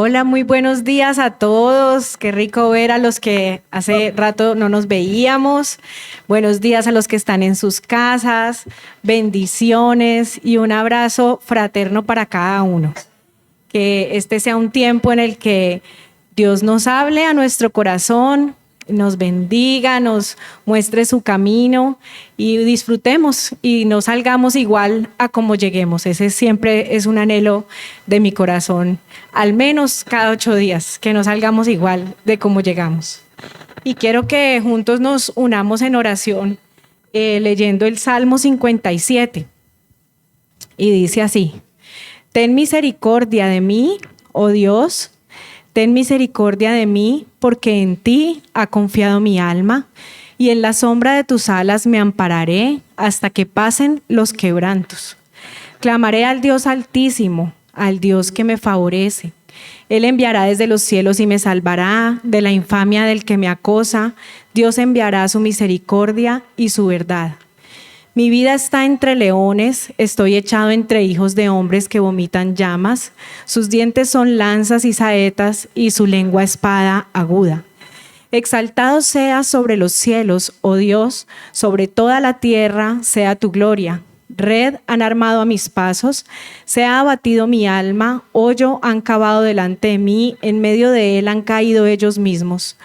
Hola, muy buenos días a todos. Qué rico ver a los que hace rato no nos veíamos. Buenos días a los que están en sus casas. Bendiciones y un abrazo fraterno para cada uno. Que este sea un tiempo en el que Dios nos hable a nuestro corazón, nos bendiga, nos muestre su camino y disfrutemos y no salgamos igual a como lleguemos. Ese siempre es un anhelo de mi corazón, al menos cada 8 días, que no salgamos igual de como llegamos. Y quiero que juntos nos unamos en oración leyendo el Salmo 57. Y dice así: Ten misericordia de mí, oh Dios. Ten misericordia de mí, porque en ti ha confiado mi alma, y en la sombra de tus alas me ampararé hasta que pasen los quebrantos. Clamaré al Dios Altísimo, al Dios que me favorece. Él enviará desde los cielos y me salvará de la infamia del que me acosa. Dios enviará su misericordia y su verdad. Mi vida está entre leones, estoy echado entre hijos de hombres que vomitan llamas. Sus dientes son lanzas y saetas, y su lengua espada aguda. Exaltado seas sobre los cielos, oh Dios, sobre toda la tierra sea tu gloria. Red han armado a mis pasos, se ha abatido mi alma, hoyo han cavado delante de mí, en medio de él han caído ellos mismos.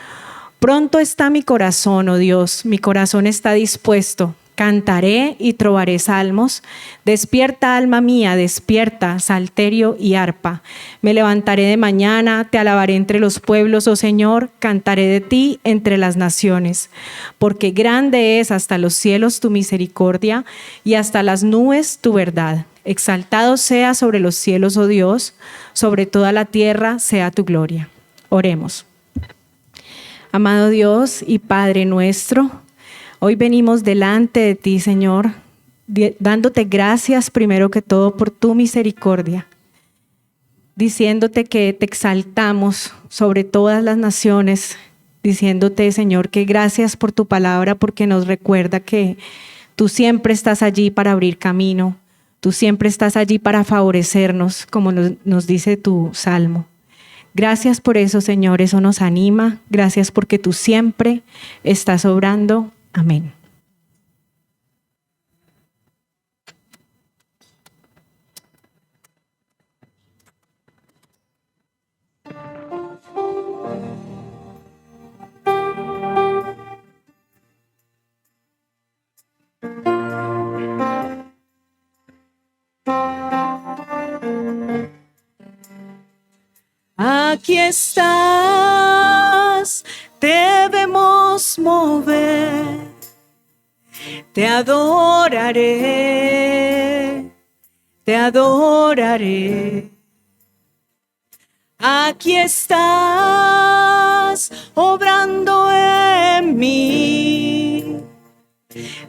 Pronto está mi corazón, oh Dios, mi corazón está dispuesto. Cantaré y trovaré salmos. Despierta, alma mía, despierta, salterio y arpa. Me levantaré de mañana, te alabaré entre los pueblos, oh Señor, cantaré de ti entre las naciones. Porque grande es hasta los cielos tu misericordia y hasta las nubes tu verdad. Exaltado sea sobre los cielos, oh Dios, sobre toda la tierra sea tu gloria. Oremos. Amado Dios y Padre nuestro, hoy venimos delante de ti, Señor, dándote gracias primero que todo por tu misericordia, diciéndote que te exaltamos sobre todas las naciones, diciéndote, Señor, que gracias por tu palabra, porque nos recuerda que tú siempre estás allí para abrir camino, tú siempre estás allí para favorecernos, como nos dice tu salmo. Gracias por eso, Señor, eso nos anima. Gracias porque tú siempre estás obrando. Amén. Aquí estás, debemos mover. Te adoraré, te adoraré. Aquí estás, obrando en mí.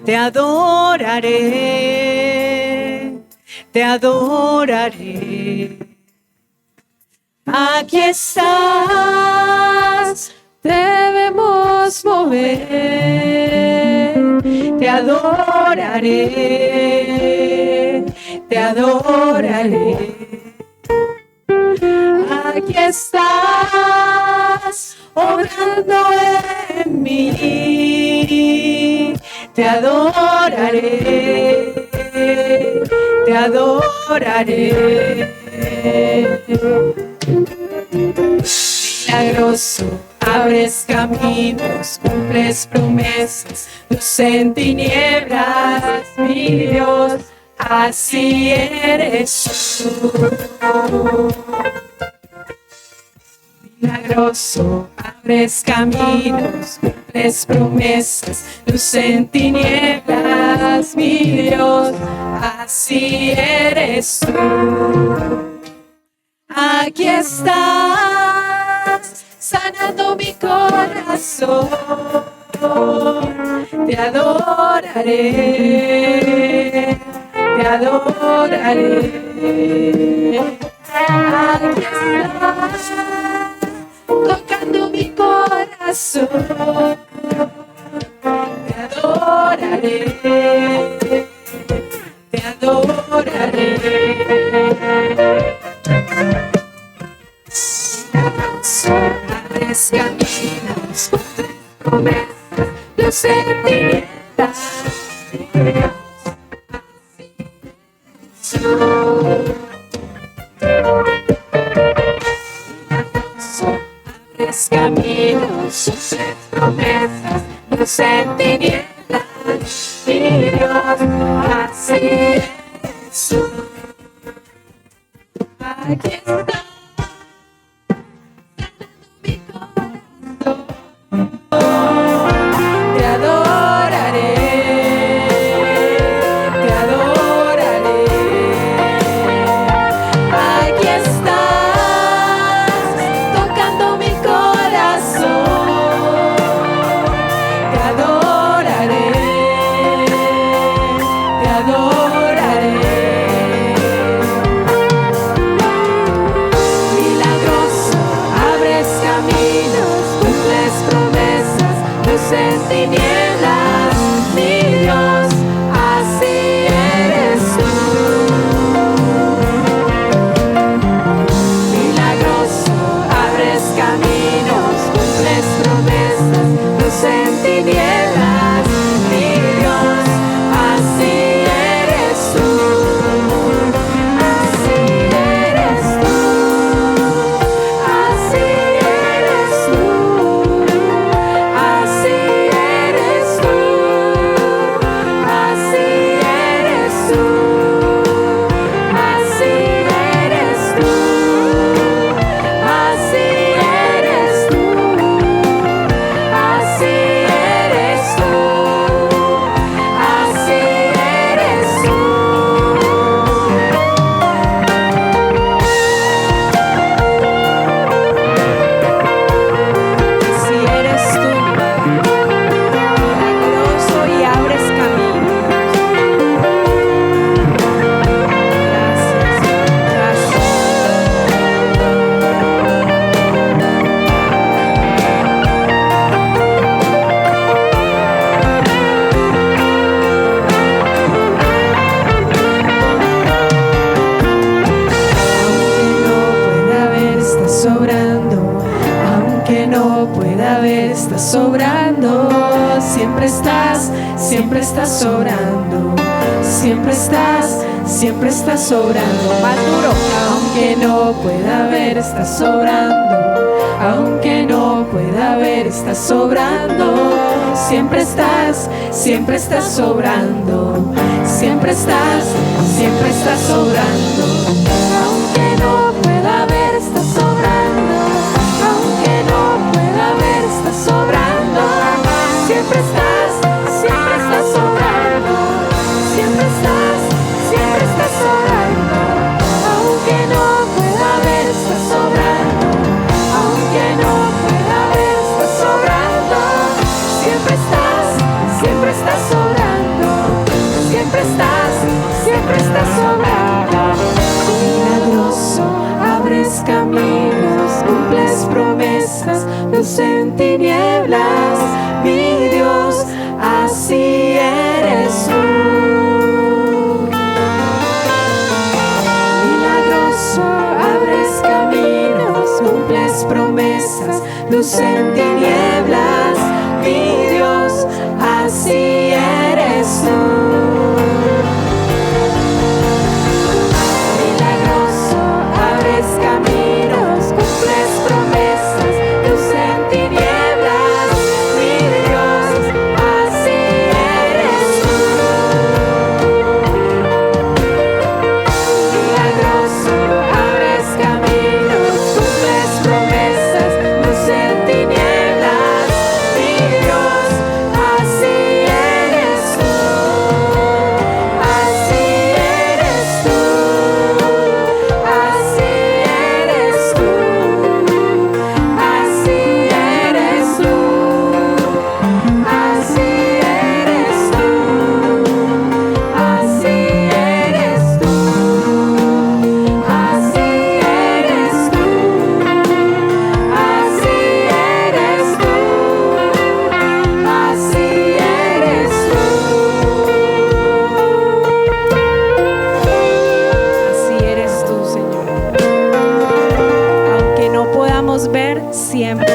Te adoraré, te adoraré. Aquí estás, debemos mover. Te adoraré, te adoraré. Aquí estás, obrando en mí. Te adoraré, te adoraré. Milagroso, abres caminos, cumples promesas, luz en tinieblas, mi Dios, así eres tú. Milagroso, abres caminos, cumples promesas, luz en tinieblas, mi Dios, así eres tú. Aquí estás, sanando mi corazón. Te adoraré, te adoraré. Aquí estás, tocando mi corazón. Te adoraré, te adoraré. Abres caminos, cumples promesas, luz en tinieblas, abres caminos, cumples promesas, luz en tinieblas, mi Dios, así eres tú. Aquí está. Te adoraré, te adoraré. Aquí estás, tocando mi corazón. Te adoraré, te adoraré. Milagroso, abres caminos, cumples promesas, luz en tinieblas, mi Dios, así eres tú. Milagroso, abres caminos, cumples promesas, luz en tinieblas, mi Dios, así eres tú. Así eres tú. Así eres tú. Así eres tú. Así eres tú. Así eres tú. Así eres tú. Así eres tú. Así eres tú. Si eres tú, milagroso y abres caminos. Gracias, aunque no pueda ver, estás sobrando. Siempre estás sobrando. Siempre estás sobrando. Más duro. Aunque no pueda ver, estás sobrando. Aunque no pueda ver, estás sobrando. Siempre estás sobrando. Siempre estás sobrando. Aunque no pueda ver, estás sobrando. Aunque no pueda ver, estás sobrando. Siempre estás sobrando. Siempre estás sobrando. Aunque no pueda ver, estás sobrando. Aunque no pueda ver, estás sobrando. Siempre estás sobrando. Siempre estás sobrando. Milagroso, abres caminos, cumples promesas, luz en tinieblas, mi Dios, así eres tú. Milagroso, abres caminos, cumples promesas, luz en tinieblas, mi Dios, así eres tú. Milagroso, abres caminos, cumples promesas, luz en tinieblas, mi Dios, así eres tú. Milagroso, abres caminos, cumples promesas, luz en tinieblas, mi Dios, así eres tú. podamos ver, siempre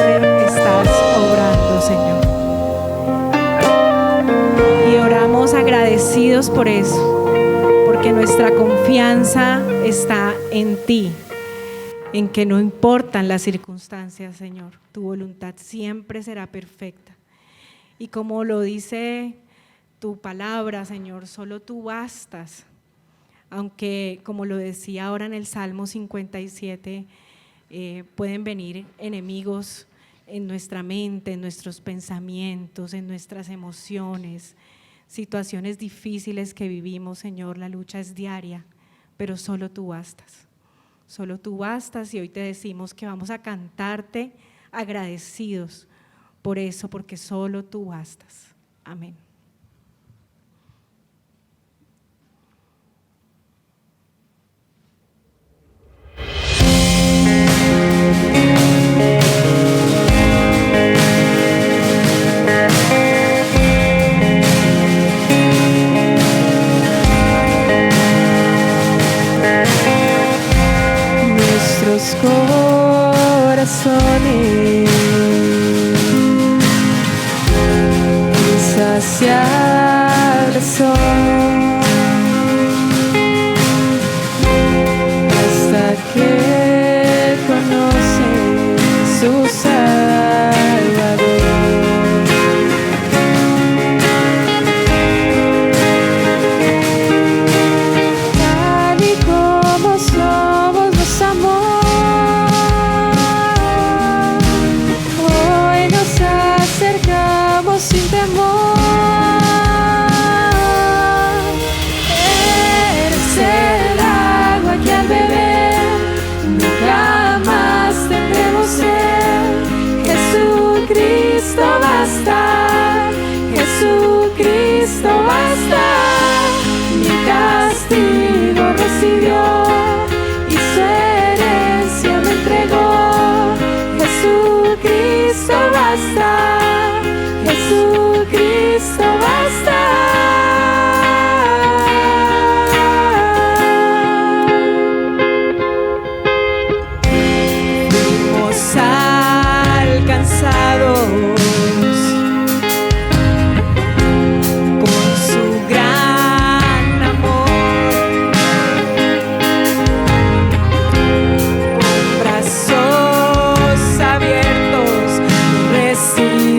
estás obrando, Señor. Y oramos agradecidos por eso, porque nuestra confianza está en ti, en que no importan las circunstancias, Señor, tu voluntad siempre será perfecta. Y como lo dice tu palabra, Señor, solo tú bastas. Aunque, como lo decía ahora en el Salmo 57, pueden venir enemigos en nuestra mente, en nuestros pensamientos, en nuestras emociones, situaciones difíciles que vivimos, Señor, la lucha es diaria, pero solo tú bastas. Solo tú bastas, y hoy te decimos que vamos a cantarte agradecidos por eso, porque solo tú bastas. Amén. Nuestros corazones saciar de sol hasta que conocen su Salvador. Tal y como somos nos amó, hoy nos acercamos sin temor. Eres el agua que al beber nunca más tendremos sed. Jesucristo basta, Jesucristo basta. Mi castigo recibió y su herencia me entregó. Jesucristo basta, Jesucristo basta. Fuimos alcanzados con su gran amor, con brazos abiertos recibe.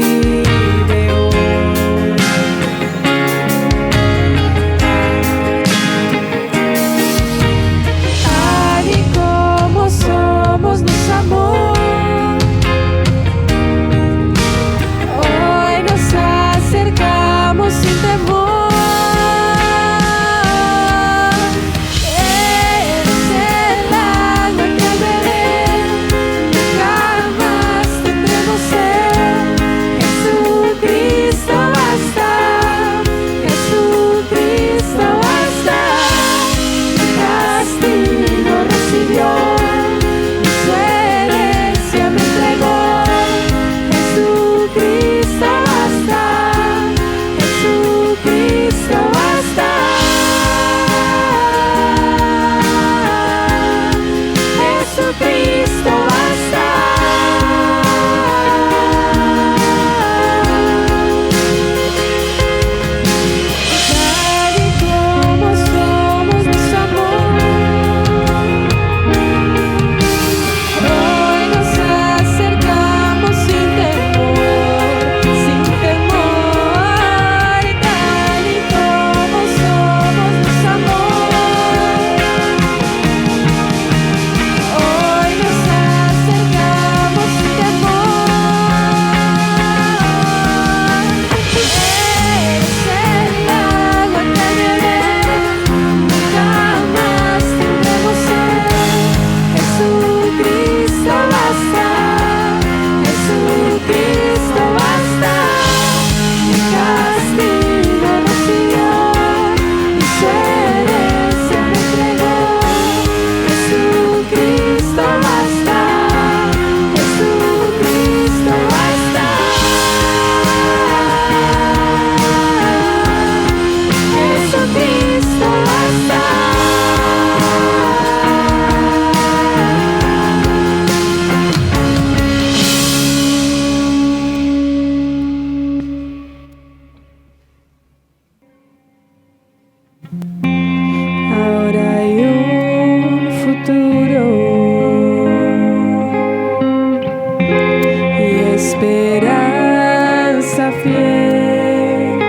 esperanza fiel.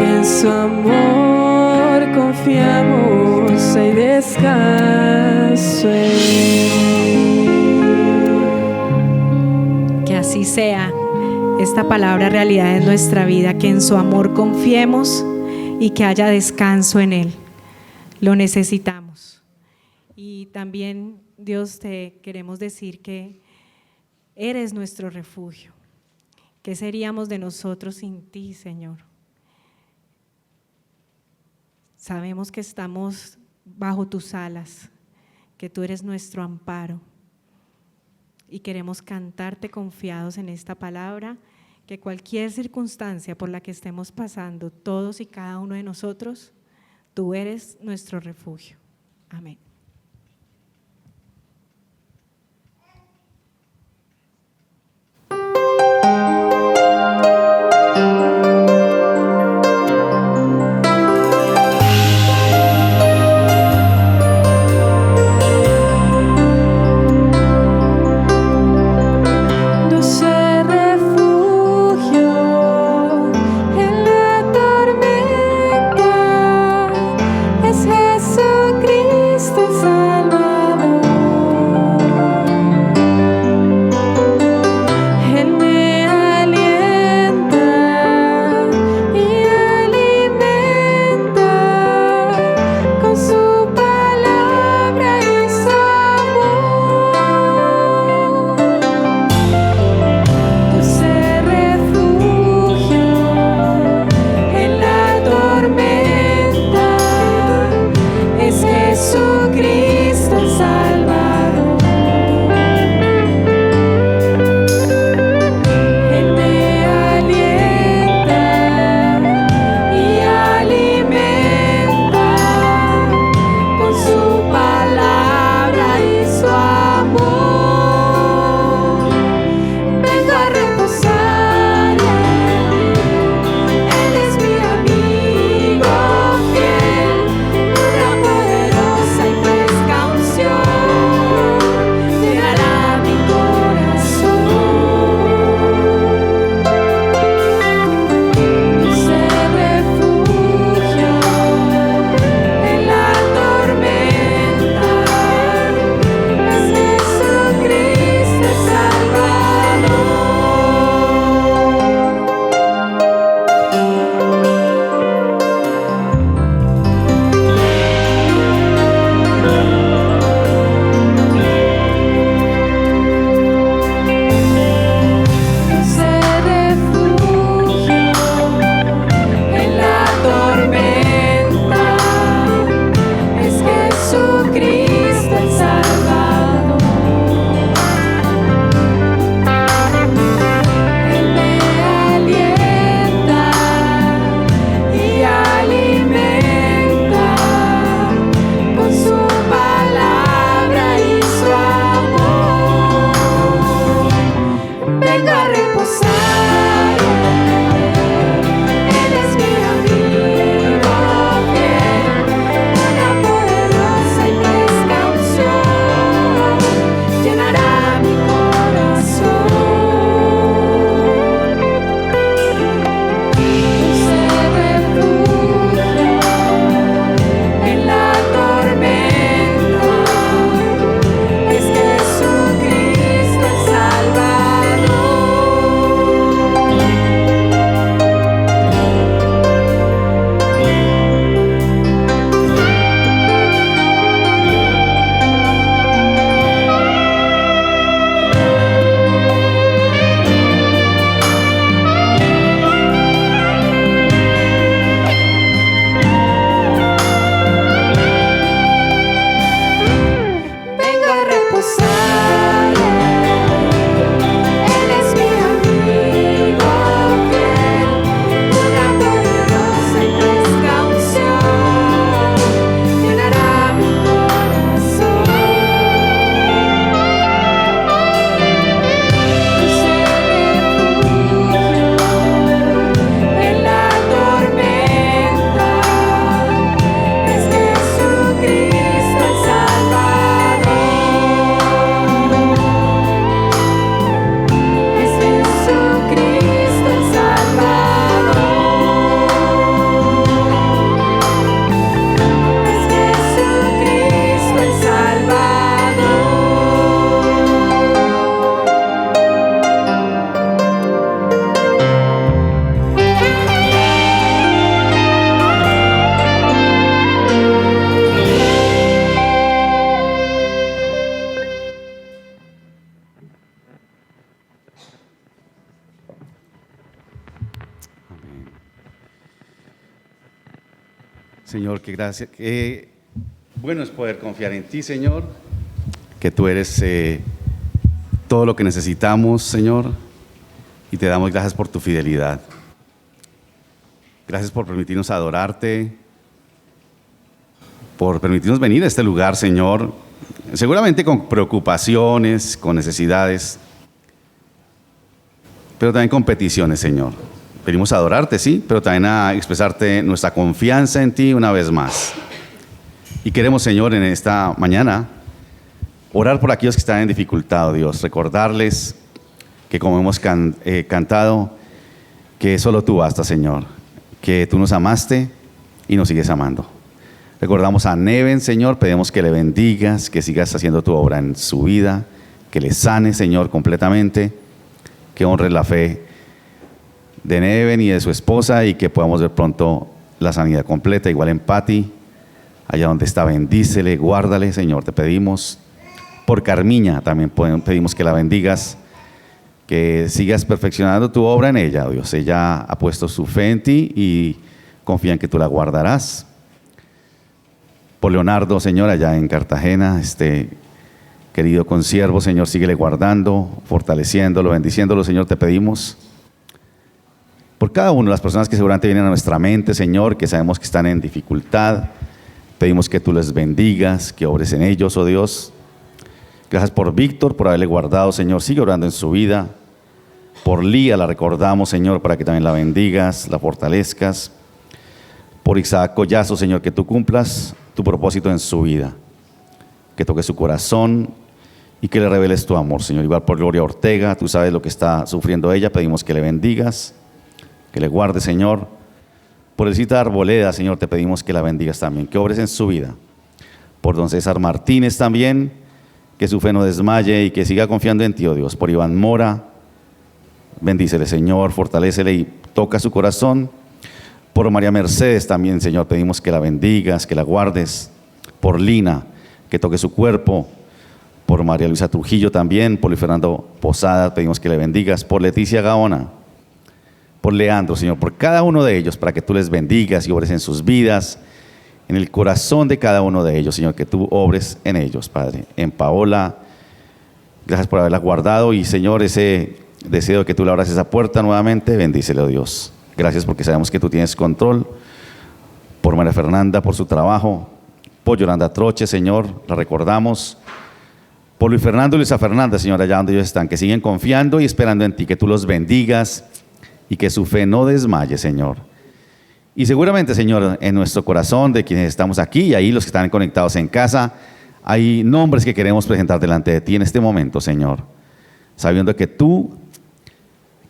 En su amor confiamos, hay descanso en él. Que así sea esta palabra realidad en nuestra vida, que en su amor confiemos y que haya descanso en Él. Lo necesitamos. Y también, Dios, te queremos decir que eres nuestro refugio. ¿Qué seríamos de nosotros sin ti, Señor? Sabemos que estamos bajo tus alas, que tú eres nuestro amparo. Y queremos cantarte confiados en esta palabra, que cualquier circunstancia por la que estemos pasando, todos y cada uno de nosotros, tú eres nuestro refugio. Amén. Dulce refugio en la tormenta es Jesucristo. Señor, qué gracia, qué bueno es poder confiar en ti, Señor, que tú eres todo lo que necesitamos, Señor, y te damos gracias por tu fidelidad. Gracias por permitirnos adorarte, por permitirnos venir a este lugar, Señor, seguramente con preocupaciones, con necesidades, pero también con peticiones, Señor. Venimos a adorarte, sí, pero también a expresarte nuestra confianza en ti una vez más. Y queremos, Señor, en esta mañana, orar por aquellos que están en dificultad, oh Dios, recordarles que como hemos cantado, que solo tú basta, Señor, que tú nos amaste y nos sigues amando. Recordamos a Neven, Señor, pedimos que le bendigas, que sigas haciendo tu obra en su vida, que le sane, Señor, completamente, que honres la fe de Neven y de su esposa y que podamos ver pronto la sanidad completa, igual en Patti, allá donde está, bendícele, guárdale, Señor, te pedimos. Por Carmiña también pedimos que la bendigas, que sigas perfeccionando tu obra en ella, Dios. Ella ha puesto su fe en ti y confía en que tú la guardarás. Por Leonardo, Señor, allá en Cartagena, querido consiervo, Señor, síguele guardando, fortaleciéndolo, bendiciéndolo, Señor, te pedimos. Por cada una de las personas que seguramente vienen a nuestra mente, Señor, que sabemos que están en dificultad, pedimos que tú les bendigas, que obres en ellos, oh Dios. Gracias por Víctor, por haberle guardado, Señor, sigue orando en su vida. Por Lía la recordamos, Señor, para que también la bendigas, la fortalezcas. Por Isaac Collazo, Señor, que tú cumplas tu propósito en su vida, que toques su corazón y que le reveles tu amor, Señor. Igual por Gloria Ortega, tú sabes lo que está sufriendo ella, pedimos que le bendigas, que le guardes, Señor. Por Elcita Arboleda, Señor, te pedimos que la bendigas también, que obres en su vida. Por don César Martínez también, que su fe no desmaye y que siga confiando en ti, oh Dios. Por Iván Mora, bendícele, Señor, fortalécele y toca su corazón. Por María Mercedes también, Señor, pedimos que la bendigas, que la guardes. Por Lina, que toque su cuerpo. Por María Luisa Trujillo también. Por Luis Fernando Posada, pedimos que le bendigas. Por Leticia Gaona. Por Leandro, Señor, por cada uno de ellos, para que tú les bendigas y obres en sus vidas, en el corazón de cada uno de ellos, Señor, que tú obres en ellos, Padre. En Paola, gracias por haberla guardado y, Señor, ese deseo de que tú le abras esa puerta nuevamente, bendícele, oh Dios. Gracias porque sabemos que tú tienes control. Por María Fernanda, por su trabajo. Por Yolanda Troche, Señor, la recordamos. Por Luis Fernando y Luisa Fernanda, Señor, allá donde ellos están, que siguen confiando y esperando en ti, que tú los bendigas y que su fe no desmaye, Señor. Y seguramente, Señor, en nuestro corazón de quienes estamos aquí y ahí los que están conectados en casa, hay nombres que queremos presentar delante de ti en este momento, Señor, sabiendo que tú,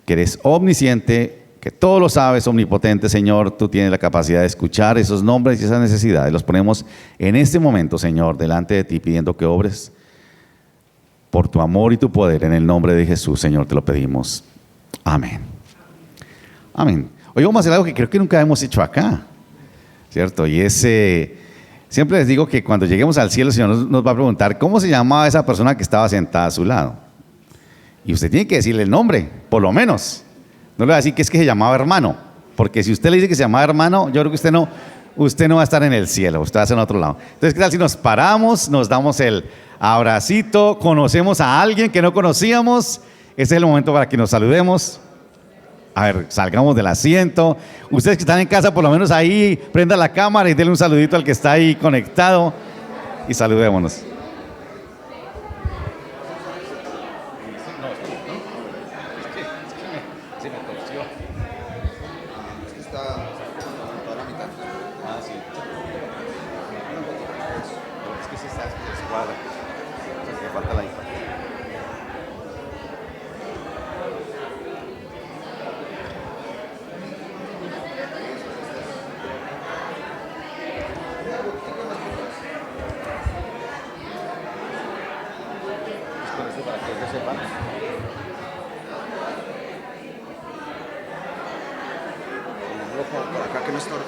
que eres omnisciente, que todo lo sabes, omnipotente, Señor, tú tienes la capacidad de escuchar esos nombres y esas necesidades. Los ponemos en este momento, Señor, delante de ti, pidiendo que obres por tu amor y tu poder. En el nombre de Jesús, Señor, te lo pedimos. Amén. Amén. Hoy vamos a hacer algo que creo que nunca hemos hecho acá, ¿cierto? Y siempre les digo que cuando lleguemos al cielo, el Señor nos va a preguntar cómo se llamaba esa persona que estaba sentada a su lado. Y usted tiene que decirle el nombre, por lo menos. No le va a decir que es que se llamaba hermano, porque si usted le dice que se llamaba hermano, yo creo que usted no va a estar en el cielo, usted va a estar en otro lado. Entonces, ¿qué tal si nos paramos, nos damos el abracito, conocemos a alguien que no conocíamos? Este es el momento para que nos saludemos. A ver, salgamos del asiento. Ustedes que están en casa, por lo menos ahí, prenda la cámara y denle un saludito al que está ahí conectado y saludémonos. Por acá que no estorbe.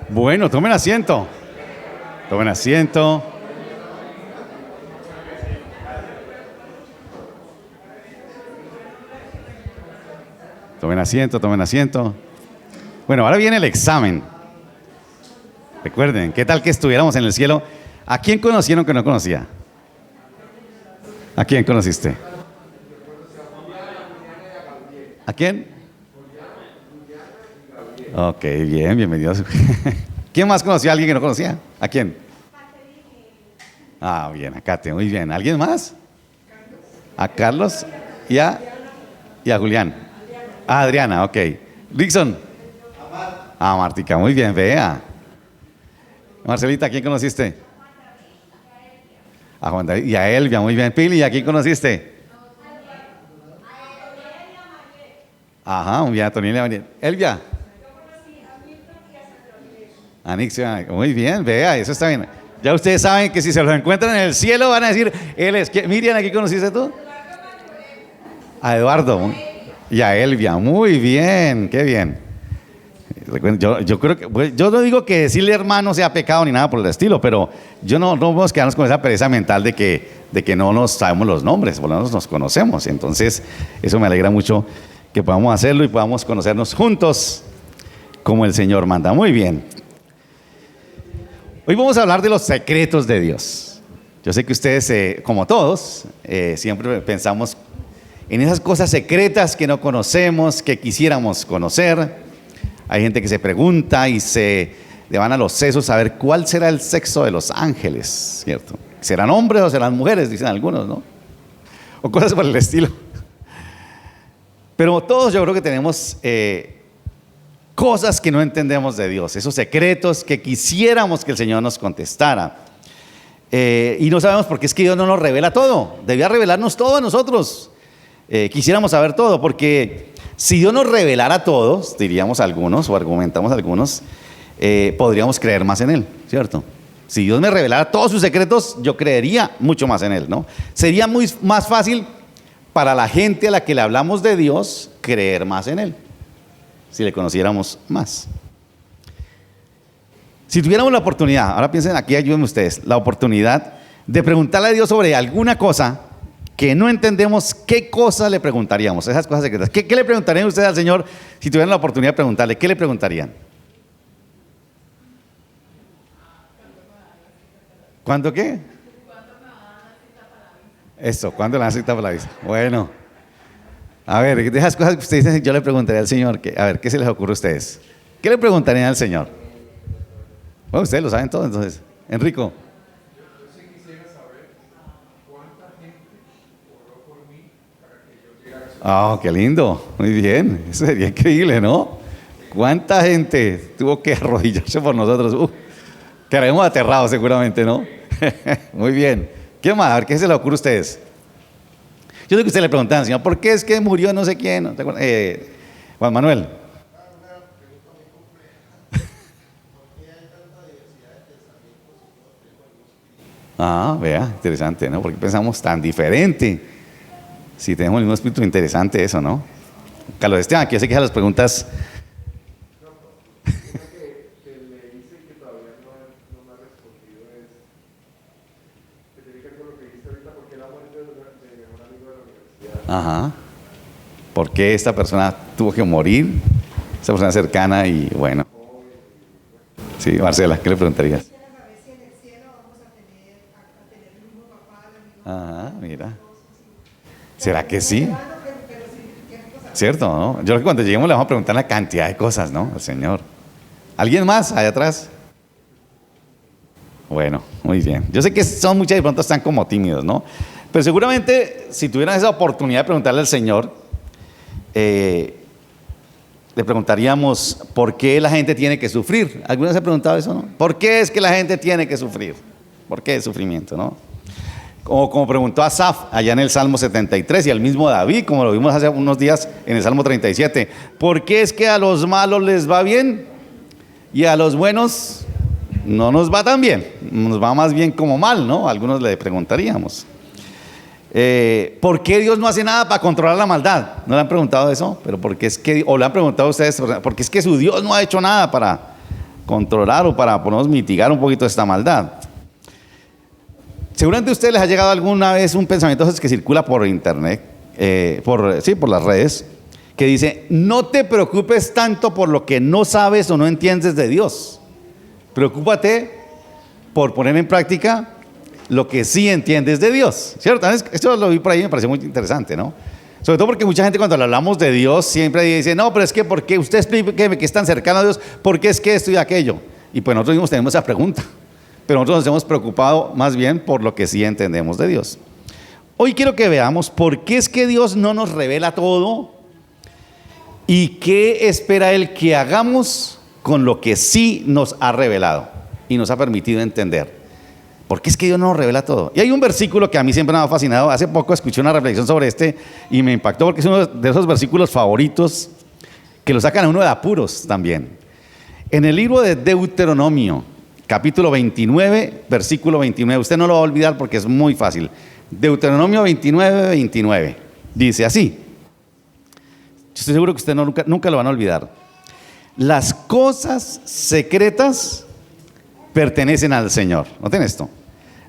Bueno, tomen asiento. Tomen asiento. Tomen asiento, tomen asiento. Bueno, ahora viene el examen. Recuerden, ¿qué tal que estuviéramos en el cielo? ¿A quién conocieron que no conocía? ¿A quién conociste? ¿A quién? Ok, bien, bienvenidos. ¿Quién más conocía a alguien que no conocía? ¿A quién? Ah, bien, a Kate, muy bien. ¿Alguien más? A Carlos y a Julián. A Adriana, ok. Rickson. A Martica, muy bien, vea. Marcelita, ¿a quién conociste? A Juan David y a Elvia, muy bien. Pili, ¿a quién conociste? Ajá, muy bien, a Tonina y a María. Elvia. Anixia, muy bien, vea, eso está bien. Ya ustedes saben que si se los encuentran en el cielo van a decir, él es. Miriam, ¿a quién conociste tú? A Eduardo y a Elvia, muy bien, qué bien. Yo creo que, pues, yo no digo que decirle hermano sea pecado ni nada por el estilo, pero yo no podemos quedarnos con esa pereza mental de que no nos sabemos los nombres, por lo menos nos conocemos. Entonces, eso me alegra mucho que podamos hacerlo y podamos conocernos juntos como el Señor manda. Muy bien. Hoy vamos a hablar de los secretos de Dios. Yo sé que ustedes, como todos, siempre pensamos en esas cosas secretas que no conocemos, que quisiéramos conocer. Hay gente que se pregunta y le van a los sesos a ver cuál será el sexo de los ángeles, ¿cierto? ¿Serán hombres o serán mujeres? Dicen algunos, ¿no? O cosas por el estilo. Pero todos yo creo que tenemos cosas que no entendemos de Dios, esos secretos que quisiéramos que el Señor nos contestara. Y no sabemos por qué es que Dios no nos revela todo. Debía revelarnos todo a nosotros. Quisiéramos saber todo, porque si Dios nos revelara todo, diríamos algunos o argumentamos algunos, podríamos creer más en Él, ¿cierto? Si Dios me revelara todos sus secretos, yo creería mucho más en Él, ¿no? Sería más fácil para la gente a la que le hablamos de Dios creer más en Él, si le conociéramos más. Si tuviéramos la oportunidad, ahora piensen aquí, ayúdenme ustedes, la oportunidad de preguntarle a Dios sobre alguna cosa que no entendemos, ¿qué cosa le preguntaríamos? Esas cosas secretas. ¿Qué le preguntarían ustedes al Señor si tuvieran la oportunidad de preguntarle? ¿Qué le preguntarían? ¿Cuándo qué? Eso, ¿cuándo le dan cita para la visa? Bueno, a ver, de esas cosas que ustedes dicen, yo le preguntaría al Señor, a ver, ¿qué se les ocurre a ustedes? ¿Qué le preguntarían al Señor? Bueno, ustedes lo saben todo, entonces. Enrico. Ah, qué lindo, muy bien, eso sería increíble, ¿no? ¿Cuánta gente tuvo que arrodillarse por nosotros? Quedaremos aterrados seguramente, ¿no? Muy bien. ¿Qué más? A ver, ¿qué se le ocurre a ustedes? Yo sé que usted le preguntan al Señor, ¿por qué es que murió no sé quién? Juan Manuel. Ah, vea, interesante, ¿no? Porque pensamos tan diferente. Si tenemos el mismo espíritu, interesante eso, ¿no? Carlos Esteban, aquí yo sé que las preguntas. Ajá. ¿Por qué esta persona tuvo que morir? Esa persona cercana y bueno. Sí, Marcela, ¿qué le preguntarías? Ajá, mira. ¿Será que sí? ¿Cierto, no? Yo creo que cuando lleguemos le vamos a preguntar la cantidad de cosas, ¿no? Al Señor. ¿Alguien más allá atrás? Bueno, muy bien. Yo sé que son muchas y de pronto están como tímidos, ¿no? Pero seguramente si tuvieran esa oportunidad de preguntarle al Señor, le preguntaríamos ¿por qué la gente tiene que sufrir? ¿Alguna vez se ha preguntado eso, no? ¿Por qué es que la gente tiene que sufrir? ¿Por qué el sufrimiento, no? O como preguntó Asaf allá en el Salmo 73 y al mismo David, como lo vimos hace unos días en el Salmo 37, ¿por qué es que a los malos les va bien y a los buenos no nos va tan bien? Nos va más bien como mal, ¿no? Algunos le preguntaríamos. ¿Por qué Dios no hace nada para controlar la maldad? ¿No le han preguntado eso? Pero porque es que, o le han preguntado a ustedes, porque es que su Dios no ha hecho nada controlar o para podernos mitigar un poquito esta maldad. Seguramente a ustedes les ha llegado alguna vez un pensamiento que circula por internet, por las redes, que dice: no te preocupes tanto por lo que no sabes o no entiendes de Dios. Preocúpate por poner en práctica lo que sí entiendes de Dios, ¿cierto? Esto lo vi por ahí y me pareció muy interesante, ¿no? Sobre todo porque mucha gente, cuando le hablamos de Dios, siempre dice: no, pero es que ¿por qué? Usted explíqueme que es tan cercano a Dios, ¿por qué es que esto y aquello? Y pues nosotros mismos tenemos esa pregunta, pero nosotros nos hemos preocupado más bien por lo que sí entendemos de Dios. Hoy quiero que veamos por qué es que Dios no nos revela todo y qué espera Él que hagamos con lo que sí nos ha revelado y nos ha permitido entender. ¿Por qué es que Dios no nos revela todo? Y hay un versículo que a mí siempre me ha fascinado. Hace poco escuché una reflexión sobre este y me impactó, porque es uno de esos versículos favoritos que lo sacan a uno de apuros también. En el libro de Deuteronomio, capítulo 29, versículo 29. Usted no lo va a olvidar porque es muy fácil. Deuteronomio 29, 29. Dice así. Yo estoy seguro que usted nunca lo van a olvidar. Las cosas secretas pertenecen al Señor. Noten esto.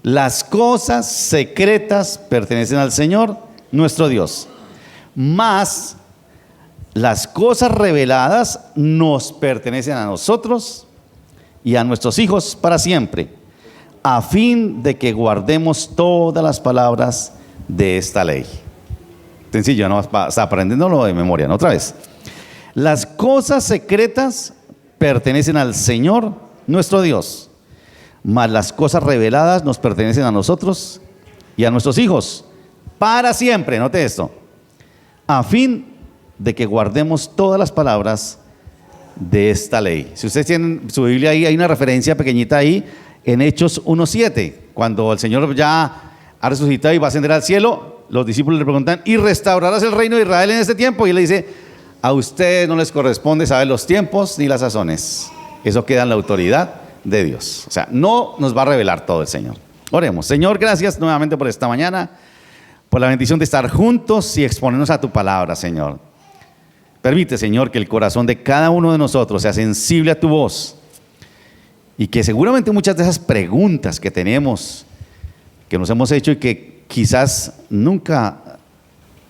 Las cosas secretas pertenecen al Señor, nuestro Dios. Mas las cosas reveladas nos pertenecen a nosotros y a nuestros hijos para siempre, a fin de que guardemos todas las palabras de esta ley. Sencillo, ¿no? Está aprendiéndolo de memoria, ¿no? Otra vez. Las cosas secretas pertenecen al Señor, nuestro Dios. Mas las cosas reveladas nos pertenecen a nosotros y a nuestros hijos para siempre. Note esto. A fin de que guardemos todas las palabras de esta ley. Si ustedes tienen su Biblia ahí, hay una referencia pequeñita ahí en Hechos 1:7. Cuando el Señor ya ha resucitado y va a ascender al cielo, los discípulos le preguntan: ¿y restaurarás el reino de Israel en este tiempo? Y él le dice: a ustedes no les corresponde saber los tiempos ni las sazones. Eso queda en la autoridad de Dios. O sea, no nos va a revelar todo el Señor. Oremos. Señor, gracias nuevamente por esta mañana, por la bendición de estar juntos y exponernos a tu palabra, Señor. Permite, Señor, que el corazón de cada uno de nosotros sea sensible a tu voz y que seguramente muchas de esas preguntas que tenemos, que nos hemos hecho y que quizás nunca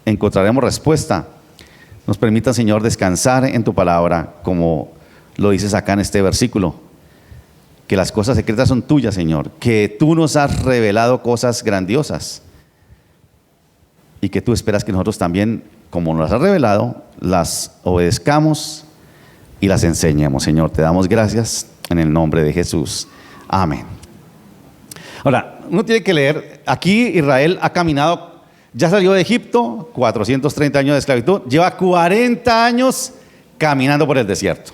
encontraremos respuesta, nos permitan, Señor, descansar en tu palabra, como lo dices acá en este versículo. Que las cosas secretas son tuyas, Señor, que tú nos has revelado cosas grandiosas y que tú esperas que nosotros también, como nos las has revelado, las obedezcamos y las enseñemos, Señor. Te damos gracias en el nombre de Jesús. Amén. Ahora, uno tiene que leer, aquí Israel ha caminado, ya salió de Egipto, 430 años de esclavitud, lleva 40 años caminando por el desierto.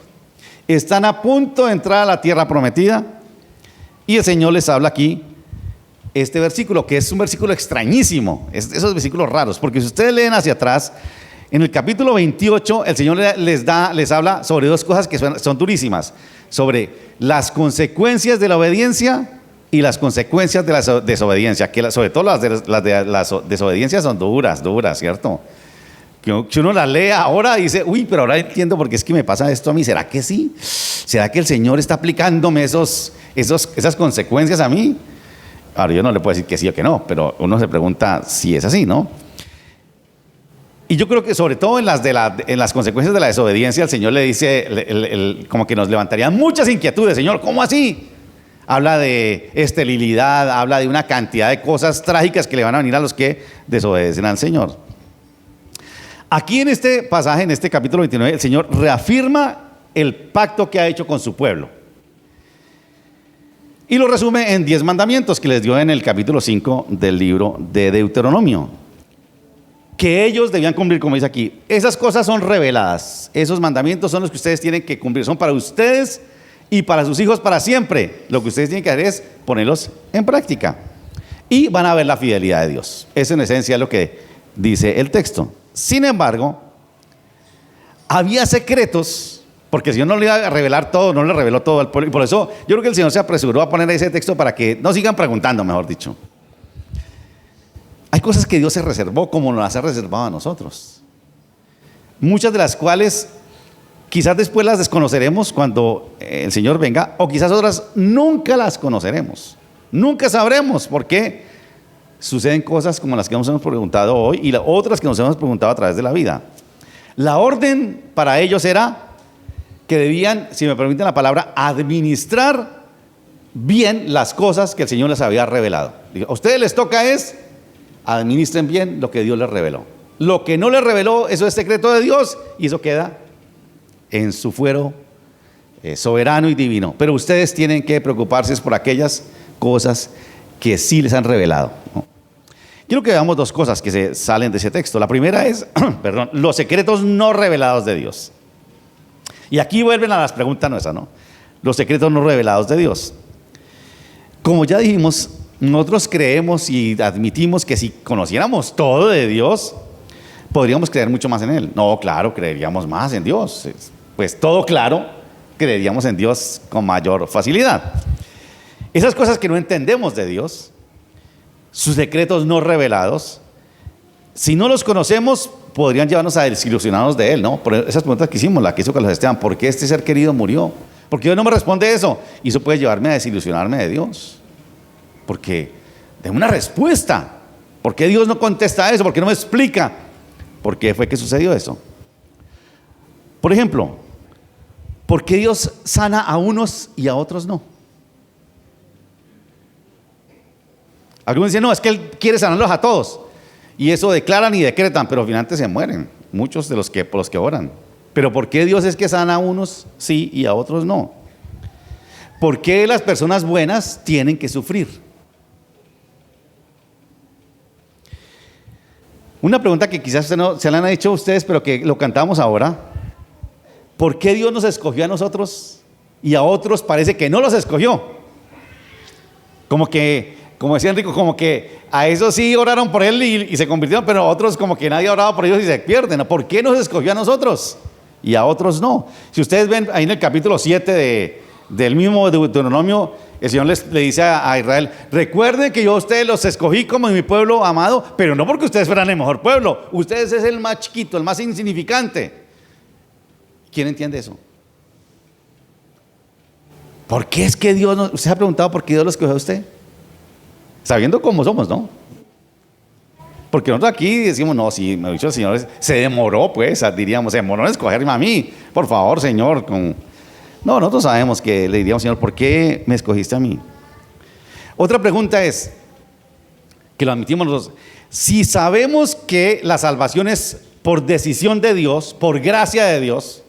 Están a punto de entrar a la tierra prometida y el Señor les habla aquí este versículo, que es un versículo extrañísimo, esos versículos raros, porque si ustedes leen hacia atrás, en el capítulo 28 el Señor les habla sobre dos cosas que son durísimas, sobre las consecuencias de la obediencia y las consecuencias de la desobediencia, que sobre todo las de la desobediencia son duras, ¿cierto? Que uno la lee ahora y dice: uy, pero ahora entiendo por qué es que me pasa esto a mí. ¿Será que sí? ¿Será que el Señor está aplicándome esas consecuencias a mí? Ahora, yo no le puedo decir que sí o que no, pero uno se pregunta si es así, ¿no? Y yo creo que sobre todo en las consecuencias de la desobediencia, el Señor le dice, como que nos levantarían muchas inquietudes. Señor, ¿cómo así? Habla de esterilidad, habla de una cantidad de cosas trágicas que le van a venir a los que desobedecen al Señor. Aquí en este pasaje, en este capítulo 29, el Señor reafirma el pacto que ha hecho con su pueblo. Y lo resume en 10 mandamientos que les dio en el capítulo 5 del libro de Deuteronomio. Que ellos debían cumplir, como dice aquí. Esas cosas son reveladas. Esos mandamientos son los que ustedes tienen que cumplir. Son para ustedes y para sus hijos para siempre. Lo que ustedes tienen que hacer es ponerlos en práctica. Y van a ver la fidelidad de Dios. Eso en esencia es lo que dice el texto. Sin embargo, había secretos, porque el Señor no le iba a revelar todo, no le reveló todo al pueblo, y por eso yo creo que el Señor se apresuró a poner ese texto para que no sigan preguntando, mejor dicho. Hay cosas que Dios se reservó como nos las ha reservado a nosotros, muchas de las cuales quizás después las desconoceremos cuando el Señor venga, o quizás otras nunca las conoceremos. Nunca sabremos por qué suceden cosas como las que nos hemos preguntado hoy y las otras que nos hemos preguntado a través de la vida. La orden para ellos era que debían, si me permiten la palabra, administrar bien las cosas que el Señor les había revelado. A ustedes les toca es, administren bien lo que Dios les reveló. Lo que no les reveló, eso es secreto de Dios y eso queda en su fuero soberano y divino. Pero ustedes tienen que preocuparse por aquellas cosas que sí les han revelado, ¿no? Quiero que veamos dos cosas que se salen de ese texto. La primera es, perdón, los secretos no revelados de Dios. Y aquí vuelven a las preguntas nuestras, ¿no? Los secretos no revelados de Dios. Como ya dijimos, nosotros creemos y admitimos que si conociéramos todo de Dios, podríamos creer mucho más en Él. No, claro, creeríamos más en Dios. Pues todo claro, creeríamos en Dios con mayor facilidad. Esas cosas que no entendemos de Dios, sus secretos no revelados, si no los conocemos, podrían llevarnos a desilusionarnos de Él, ¿no? Por esas preguntas que hicimos, la que hizo Carlos Esteban, ¿por qué este ser querido murió? ¿Por qué Dios no me responde eso? Y eso puede llevarme a desilusionarme de Dios. Porque de una respuesta. ¿Por qué Dios no contesta eso? ¿Por qué no me explica por qué fue que sucedió eso? Por ejemplo, ¿por qué Dios sana a unos y a otros no? Algunos dicen, no, es que Él quiere sanarlos a todos. Y eso declaran y decretan, pero finalmente se mueren, muchos de por los que oran. Pero ¿por qué Dios es que sana a unos sí y a otros no? ¿Por qué las personas buenas tienen que sufrir? Una pregunta que quizás se la han hecho a ustedes, pero que lo cantamos ahora. ¿Por qué Dios nos escogió a nosotros y a otros parece que no los escogió? Como decía Enrico, como que a esos sí oraron por Él y se convirtieron, pero a otros como que nadie ha orado por ellos y se pierden. ¿Por qué nos escogió a nosotros y a otros no? Si ustedes ven ahí en el capítulo 7 del mismo Deuteronomio, el Señor le dice a Israel, recuerden que yo a ustedes los escogí como mi pueblo amado, pero no porque ustedes fueran el mejor pueblo, ustedes es el más chiquito, el más insignificante. ¿Quién entiende eso? ¿Por qué es que Dios usted se ha preguntado por qué Dios los escogió a usted? Sabiendo cómo somos, ¿no? Porque nosotros aquí decimos, no, si me ha dicho el Señor, se demoró, pues, diríamos, se demoró en escogerme a mí. Por favor, Señor. No, nosotros sabemos que le diríamos, Señor, ¿por qué me escogiste a mí? Otra pregunta es, que lo admitimos nosotros, si sabemos que la salvación es por decisión de Dios, por gracia de Dios,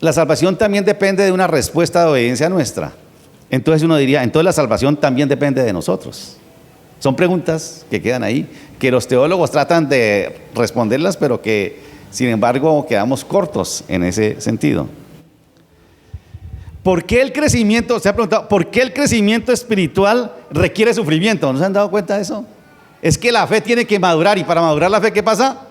la salvación también depende de una respuesta de obediencia nuestra. Entonces uno diría, entonces la salvación también depende de nosotros. Son preguntas que quedan ahí, que los teólogos tratan de responderlas, pero que sin embargo quedamos cortos en ese sentido. ¿Por qué el crecimiento, se ha preguntado, por qué el crecimiento espiritual requiere sufrimiento? ¿No se han dado cuenta de eso? Es que la fe tiene que madurar, y para madurar la fe, ¿qué pasa?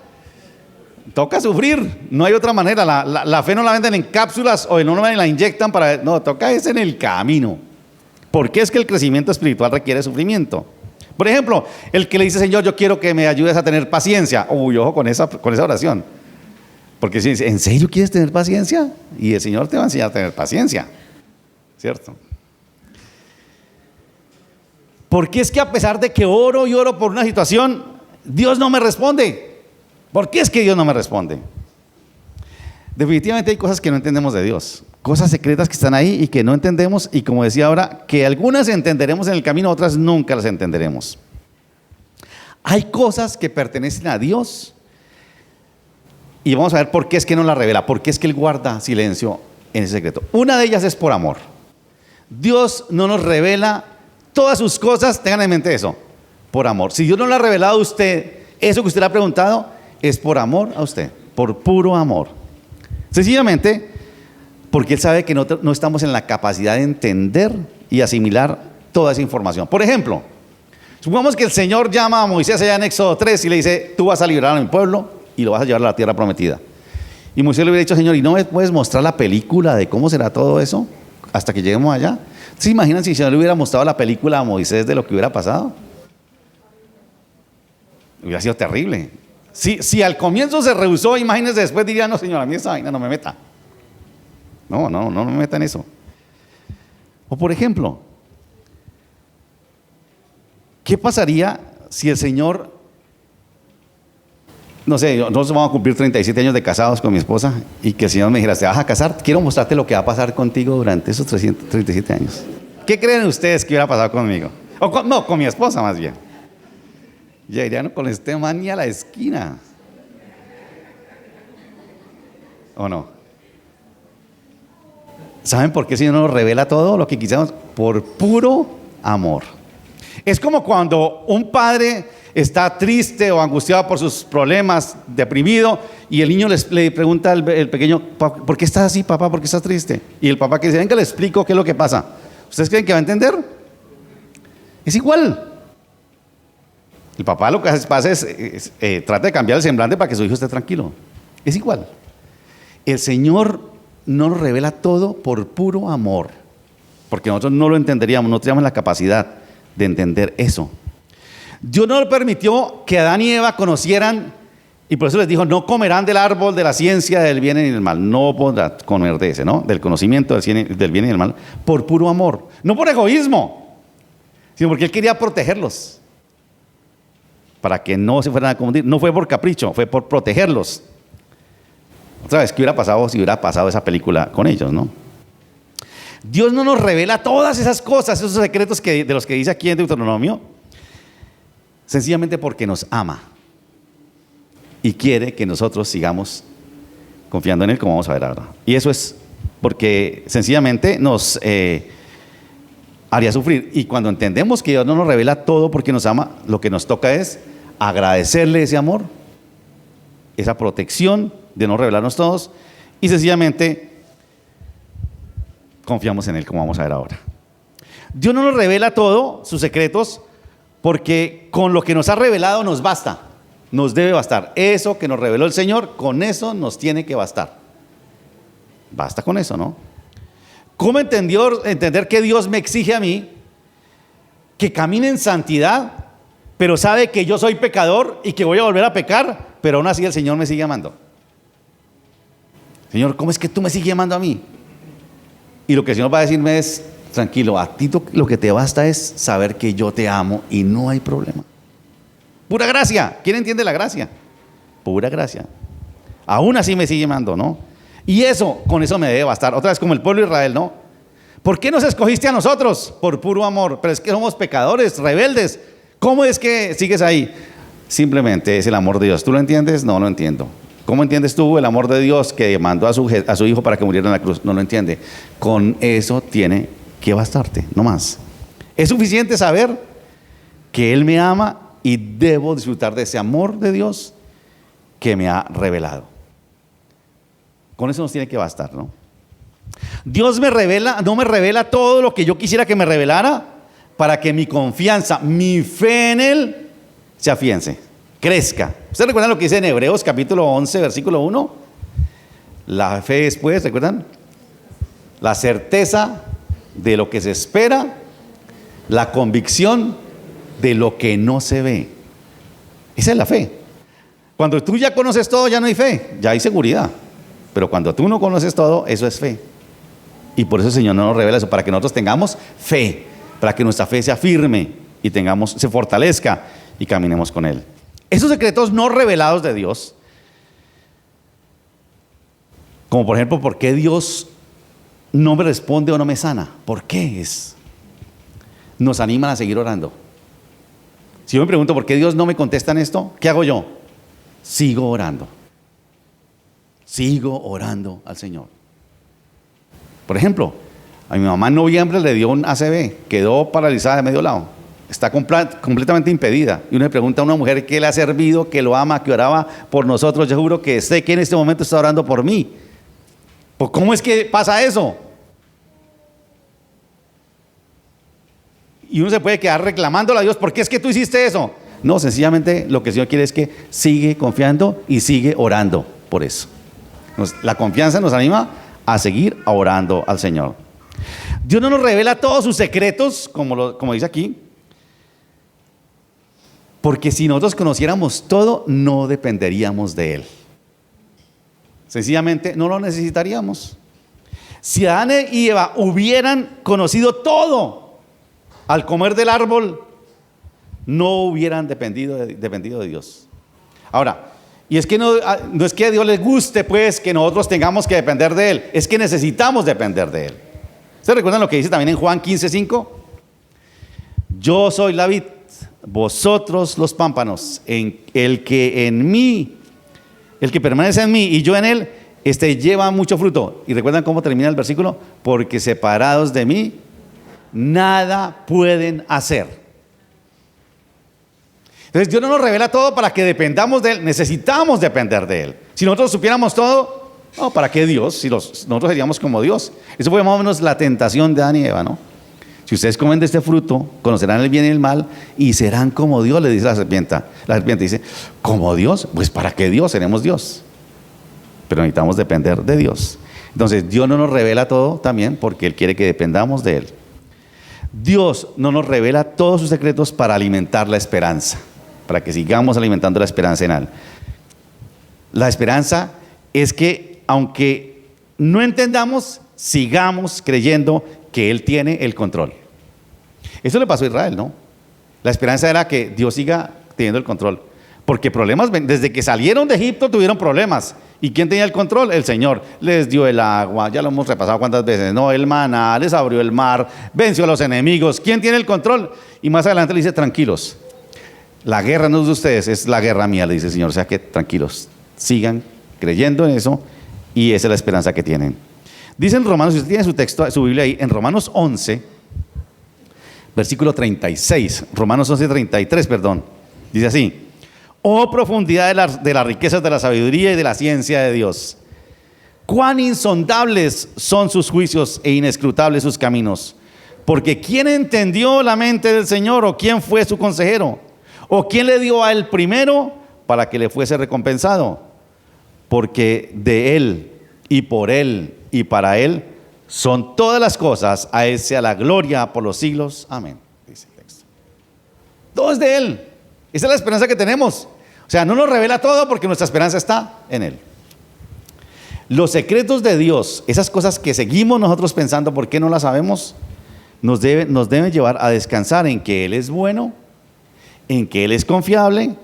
Toca sufrir, no hay otra manera. La fe no la venden en cápsulas o no la inyectan no, toca es en el camino. ¿Por qué es que el crecimiento espiritual requiere sufrimiento? Por ejemplo, el que le dice, Señor, yo quiero que me ayudes a tener paciencia. Uy, ojo con esa oración. Porque si dice, ¿en serio quieres tener paciencia? Y el Señor te va a enseñar a tener paciencia, ¿cierto? Porque es que a pesar de que oro y oro por una situación, Dios no me responde. ¿Por qué es que Dios no me responde? Definitivamente hay cosas que no entendemos de Dios, cosas secretas que están ahí y que no entendemos, y como decía ahora, que algunas entenderemos en el camino, otras nunca las entenderemos. Hay cosas que pertenecen a Dios y vamos a ver por qué es que no las revela, por qué es que Él guarda silencio en ese secreto. Una de ellas es por amor. Dios no nos revela todas sus cosas, tengan en mente eso, por amor. Si Dios no le ha revelado a usted eso que usted le ha preguntado, es por amor a usted, por puro amor. Sencillamente porque Él sabe que no estamos en la capacidad de entender y asimilar toda esa información. Por ejemplo, supongamos que el Señor llama a Moisés allá en Éxodo 3 y le dice, tú vas a liberar a mi pueblo y lo vas a llevar a la tierra prometida. Y Moisés le hubiera dicho, Señor, ¿y no me puedes mostrar la película de cómo será todo eso hasta que lleguemos allá? ¿Se imaginan si el Señor le hubiera mostrado la película a Moisés de lo que hubiera pasado? Hubiera sido terrible. Si al comienzo se rehusó, imagínense después diría, no señor, a mí esa vaina no me meta. No me meta en eso. O por ejemplo, ¿qué pasaría si el Señor, no sé, nosotros vamos a cumplir 37 años de casados con mi esposa y que el Señor me dijera, ¿te vas a casar? Quiero mostrarte lo que va a pasar contigo durante esos 37 años. ¿Qué creen ustedes que hubiera pasado conmigo? Con mi esposa más bien. Ya irían con este man ni a la esquina. ¿O no? ¿Saben por qué el Señor nos revela todo lo que quisiéramos? Por puro amor. Es como cuando un padre está triste o angustiado por sus problemas, deprimido, y el niño le pregunta al pequeño, ¿por qué estás así, papá? ¿Por qué estás triste? Y el papá que dice, venga, le explico qué es lo que pasa. ¿Ustedes creen que va a entender? Es igual. El papá lo que pasa es trata de cambiar el semblante para que su hijo esté tranquilo. Es igual. El Señor nos revela todo por puro amor, porque nosotros no lo entenderíamos, no teníamos la capacidad de entender eso. Dios no permitió que Adán y Eva conocieran, y por eso les dijo, no comerán del árbol de la ciencia del bien y del mal. No podrán comer de ese, ¿no? Del conocimiento del bien y del mal, por puro amor. No por egoísmo, sino porque Él quería protegerlos, para que no se fueran a confundir. No fue por capricho, fue por protegerlos. Otra vez, ¿qué hubiera pasado si hubiera pasado esa película con ellos, no? Dios no nos revela todas esas cosas, esos secretos de los que dice aquí en Deuteronomio, sencillamente porque nos ama y quiere que nosotros sigamos confiando en Él, como vamos a ver ahora. Y eso es porque sencillamente nos haría sufrir. Y cuando entendemos que Dios no nos revela todo porque nos ama, lo que nos toca es agradecerle ese amor, esa protección de no revelarnos todos, y sencillamente confiamos en Él, como vamos a ver ahora. Dios no nos revela todo, sus secretos, porque con lo que nos ha revelado nos basta, nos debe bastar. Eso que nos reveló el Señor, con eso nos tiene que bastar. Basta con eso, ¿no? ¿Cómo entender que Dios me exige a mí que camine en santidad, pero sabe que yo soy pecador y que voy a volver a pecar, pero aún así el Señor me sigue amando? Señor, ¿cómo es que tú me sigues amando a mí? Y lo que el Señor va a decirme es, tranquilo, a ti lo que te basta es saber que yo te amo y no hay problema. Pura gracia. ¿Quién entiende la gracia? Pura gracia. Aún así me sigue amando, ¿no? Y con eso me debe bastar. Otra vez como el pueblo de Israel, ¿no? ¿Por qué nos escogiste a nosotros? Por puro amor. Pero es que somos pecadores, rebeldes. ¿Cómo es que sigues ahí? Simplemente es el amor de Dios. ¿Tú lo entiendes? No lo entiendo. ¿Cómo entiendes tú el amor de Dios que mandó a su hijo para que muriera en la cruz? No lo entiende. Con eso tiene que bastarte, no más. Es suficiente saber que Él me ama y debo disfrutar de ese amor de Dios que me ha revelado. Con eso nos tiene que bastar, ¿no? Dios no me revela todo lo que yo quisiera que me revelara para que mi confianza, mi fe en Él se afiance, crezca. ¿Ustedes recuerdan lo que dice en Hebreos capítulo 11, versículo 1? La fe después, ¿recuerdan? La certeza de lo que se espera, la convicción de lo que no se ve. Esa es la fe. Cuando tú ya conoces todo, ya no hay fe, ya hay seguridad. Pero cuando tú no conoces todo, eso es fe. Y por eso el Señor no nos revela eso, para que nosotros tengamos fe, para que nuestra fe se afirme y se fortalezca y caminemos con Él. Esos secretos no revelados de Dios, como por ejemplo, ¿por qué Dios no me responde o no me sana? ¿Por qué nos animan a seguir orando? Si yo me pregunto por qué Dios no me contesta en esto, ¿qué hago yo? Sigo orando al Señor. Por ejemplo, a mi mamá en noviembre le dio un ACV, quedó paralizada de medio lado, está completamente impedida. Y uno le pregunta a una mujer que le ha servido, que lo ama, que oraba por nosotros. Yo juro que sé que en este momento está orando por mí. Pues, ¿cómo es que pasa eso? Y uno se puede quedar reclamándole a Dios, ¿por qué es que tú hiciste eso? No, sencillamente lo que el Señor quiere es que sigue confiando y sigue orando por eso. La confianza nos anima a seguir orando al Señor. Dios no nos revela todos sus secretos, como dice aquí, Porque si nosotros conociéramos todo, no dependeríamos de Él. Sencillamente no lo necesitaríamos. Si Adán y Eva hubieran conocido todo al comer del árbol, no hubieran dependido de Dios. Ahora, y es que no es que a Dios le guste pues que nosotros tengamos que depender de Él, es que necesitamos depender de Él. ¿Ustedes recuerdan lo que dice también en Juan 15:5? Yo soy la vid, vosotros los pámpanos, el que permanece en mí y yo en él, lleva mucho fruto. ¿Y recuerdan cómo termina el versículo? Porque separados de mí, nada pueden hacer. Entonces Dios no nos revela todo para que dependamos de Él, necesitamos depender de Él. Si nosotros supiéramos todo, no, ¿para qué Dios? Si nosotros seríamos como Dios. Eso fue más o menos la tentación de Adán y Eva, ¿no? Si ustedes comen de este fruto, conocerán el bien y el mal y serán como Dios, le dice la serpiente. La serpiente dice, ¿como Dios? Pues ¿para qué Dios? Seremos Dios. Pero necesitamos depender de Dios. Entonces Dios no nos revela todo también porque Él quiere que dependamos de Él. Dios no nos revela todos sus secretos para alimentar la esperanza, para que sigamos alimentando la esperanza en Él. La esperanza es que aunque no entendamos, sigamos creyendo que Él tiene el control. Eso le pasó a Israel, ¿no? La esperanza era que Dios siga teniendo el control. Porque problemas, desde que salieron de Egipto tuvieron problemas. ¿Y quién tenía el control? El Señor. Les dio el agua, ya lo hemos repasado cuántas veces, ¿no? El maná, les abrió el mar, venció a los enemigos. ¿Quién tiene el control? Y más adelante le dice, tranquilos. La guerra no es de ustedes, es la guerra mía, le dice el Señor. O sea que tranquilos, sigan creyendo en eso y esa es la esperanza que tienen. Dice en Romanos, si usted tiene su texto, su Biblia ahí, en Romanos 11, versículo 36, Romanos 11, 33, perdón, dice así: oh profundidad de las riquezas de la sabiduría y de la ciencia de Dios, cuán insondables son sus juicios e inescrutables sus caminos, porque ¿quién entendió la mente del Señor? ¿O quién fue su consejero? ¿O quién le dio a él primero para que le fuese recompensado? Porque de Él y por Él y para Él son todas las cosas, a Él sea la gloria por los siglos. Amén. Dice el texto. Todo es de Él. Esa es la esperanza que tenemos. O sea, no nos revela todo porque nuestra esperanza está en Él. Los secretos de Dios, esas cosas que seguimos nosotros pensando, ¿por qué no las sabemos? Nos deben llevar a descansar en que Él es bueno, en que Él es confiable,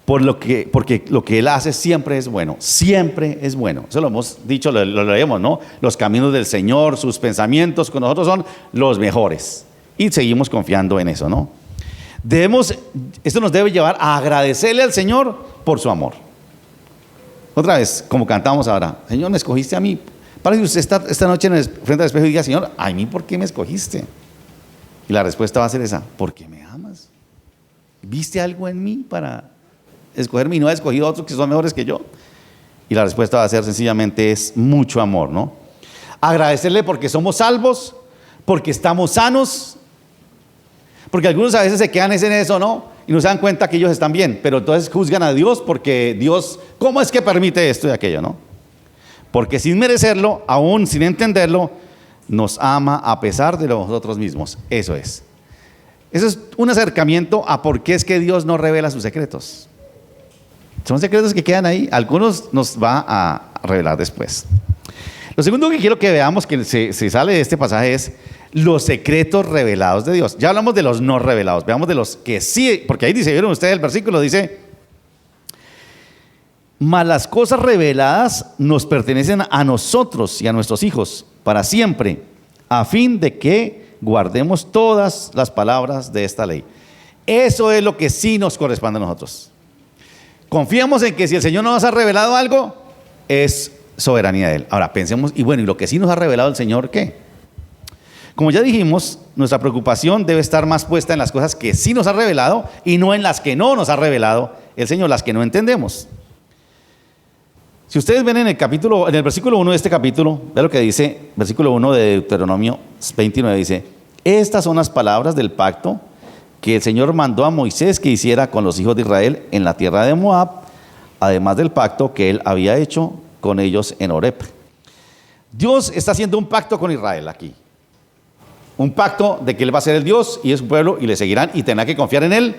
porque lo que Él hace siempre es bueno, siempre es bueno. Eso lo hemos dicho, lo leemos, ¿no? Los caminos del Señor, sus pensamientos con nosotros son los mejores. Y seguimos confiando en eso, ¿no? Esto nos debe llevar a agradecerle al Señor por su amor. Otra vez, como cantamos ahora, Señor, me escogiste a mí. Para que usted esta noche frente al espejo y diga, Señor, ¿a mí por qué me escogiste? Y la respuesta va a ser esa: porque me amas. ¿Viste algo en mí para escogerme y no has escogido a otros que son mejores que yo? Y la respuesta va a ser sencillamente es mucho amor, ¿no? Agradecerle porque somos salvos, porque estamos sanos, porque algunos a veces se quedan en eso, ¿no? Y no se dan cuenta que ellos están bien, pero entonces juzgan a Dios porque Dios, ¿cómo es que permite esto y aquello, no? Porque sin merecerlo, aún sin entenderlo, nos ama a pesar de nosotros mismos. Eso es. Eso es un acercamiento a por qué es que Dios no revela sus secretos. Son secretos que quedan ahí. Algunos nos va a revelar después. Lo segundo que quiero que veamos que se sale de este pasaje es los secretos revelados de Dios. Ya hablamos de los no revelados. Veamos de los que sí, porque ahí dice, ¿vieron ustedes el versículo? Dice: mas las cosas reveladas nos pertenecen a nosotros y a nuestros hijos para siempre, a fin de que guardemos todas las palabras de esta ley. Eso es lo que sí nos corresponde a nosotros. Confiamos en que si el Señor nos ha revelado algo, es soberanía de Él. Ahora pensemos, y bueno, ¿y lo que sí nos ha revelado el Señor qué? Como ya dijimos, nuestra preocupación debe estar más puesta en las cosas que sí nos ha revelado y no en las que no nos ha revelado el Señor, las que no entendemos. Si ustedes ven en el versículo 1 de este capítulo, ve lo que dice, versículo 1 de Deuteronomio 29, dice: estas son las palabras del pacto que el Señor mandó a Moisés que hiciera con los hijos de Israel en la tierra de Moab, además del pacto que él había hecho con ellos en Horeb. Dios está haciendo un pacto con Israel aquí. Un pacto de que Él va a ser el Dios y es su pueblo y le seguirán y tendrán que confiar en Él.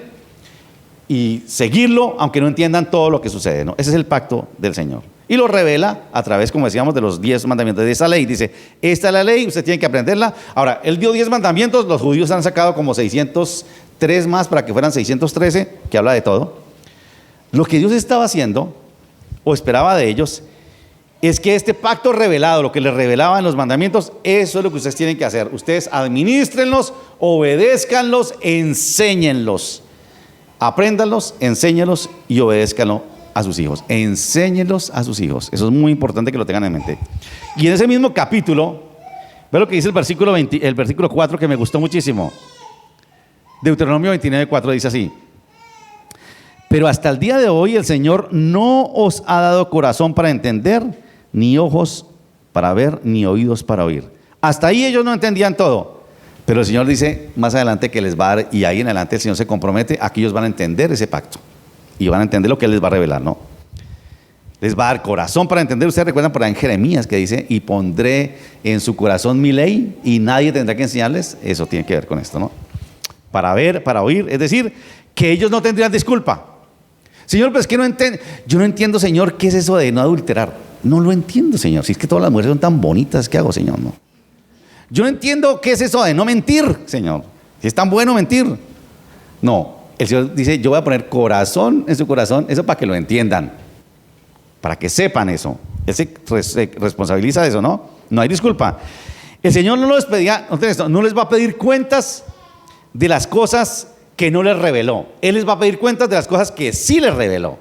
y seguirlo aunque no entiendan todo lo que sucede, ¿no? Ese es el pacto del Señor. Y lo revela a través, como decíamos, de los 10 mandamientos de esa ley. Dice, esta es la ley, usted tiene que aprenderla. Ahora, él dio 10 mandamientos, los judíos han sacado como 603 más para que fueran 613, que habla de todo. Lo que Dios estaba haciendo, o esperaba de ellos, es que este pacto revelado, lo que les revelaba en los mandamientos, eso es lo que ustedes tienen que hacer. Ustedes administrenlos, obedézcanlos, enséñenlos. Apréndanlos, enséñenlos y obedézcanlos a sus hijos. Enséñenlos a sus hijos. Eso es muy importante que lo tengan en mente. Y en ese mismo capítulo, ve lo que dice el versículo 4, que me gustó muchísimo. Deuteronomio 29:4 dice así: pero hasta el día de hoy el Señor no os ha dado corazón para entender, ni ojos para ver, ni oídos para oír. Hasta ahí ellos no entendían todo. Pero el Señor dice más adelante que les va a dar, y ahí en adelante el Señor se compromete a que ellos van a entender ese pacto. Y van a entender lo que Él les va a revelar, ¿no? Les va a dar corazón para entender. Ustedes recuerdan por ahí en Jeremías que dice, y pondré en su corazón mi ley, y nadie tendrá que enseñarles. Eso tiene que ver con esto, ¿no? Para ver, para oír. Es decir, que ellos no tendrían disculpa. Señor, pero es que yo no entiendo, Señor, ¿qué es eso de no adulterar? No lo entiendo, Señor. Si es que todas las mujeres son tan bonitas, ¿qué hago, Señor? No. Yo no entiendo qué es eso de no mentir, Señor. Si es tan bueno mentir. No, el Señor dice, yo voy a poner corazón en su corazón, eso para que lo entiendan, para que sepan eso. Él se responsabiliza de eso, ¿no? No hay disculpa. El Señor no les va a pedir cuentas de las cosas que no les reveló. Él les va a pedir cuentas de las cosas que sí les reveló.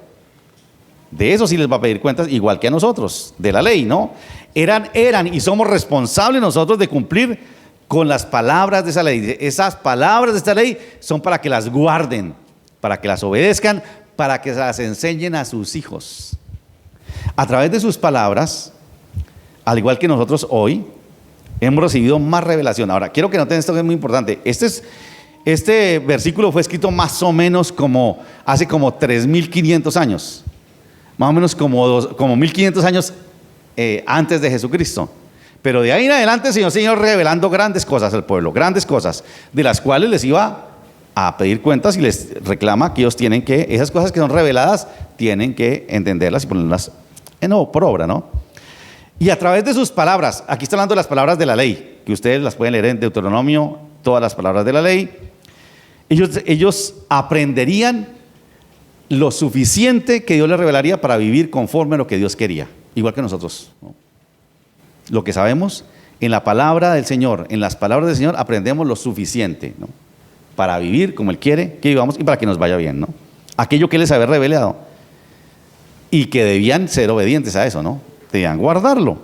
De eso sí les va a pedir cuentas, igual que a nosotros, de la ley, ¿no? Eran y somos responsables nosotros de cumplir con las palabras de esa ley. Esas palabras de esta ley son para que las guarden, para que las obedezcan, para que las enseñen a sus hijos. A través de sus palabras, al igual que nosotros hoy, hemos recibido más revelación. Ahora, quiero que noten esto que es muy importante. Este versículo fue escrito más o menos como hace como 3.500 años. Más o menos como 1.500 años antes de Jesucristo. Pero de ahí en adelante el Señor siguió revelando grandes cosas al pueblo, grandes cosas, de las cuales les iba a pedir cuentas y les reclama que ellos tienen que, esas cosas que son reveladas, tienen que entenderlas y ponerlas por obra, ¿no? Y a través de sus palabras, aquí está hablando de las palabras de la ley, que ustedes las pueden leer en Deuteronomio, todas las palabras de la ley. Ellos aprenderían lo suficiente que Dios les revelaría para vivir conforme a lo que Dios quería, igual que nosotros, ¿no? Lo que sabemos, en la palabra del Señor, en las palabras del Señor aprendemos lo suficiente, ¿no? Para vivir como Él quiere que vivamos y para que nos vaya bien, ¿no? Aquello que Él les había revelado y que debían ser obedientes a eso, ¿no? Debían guardarlo.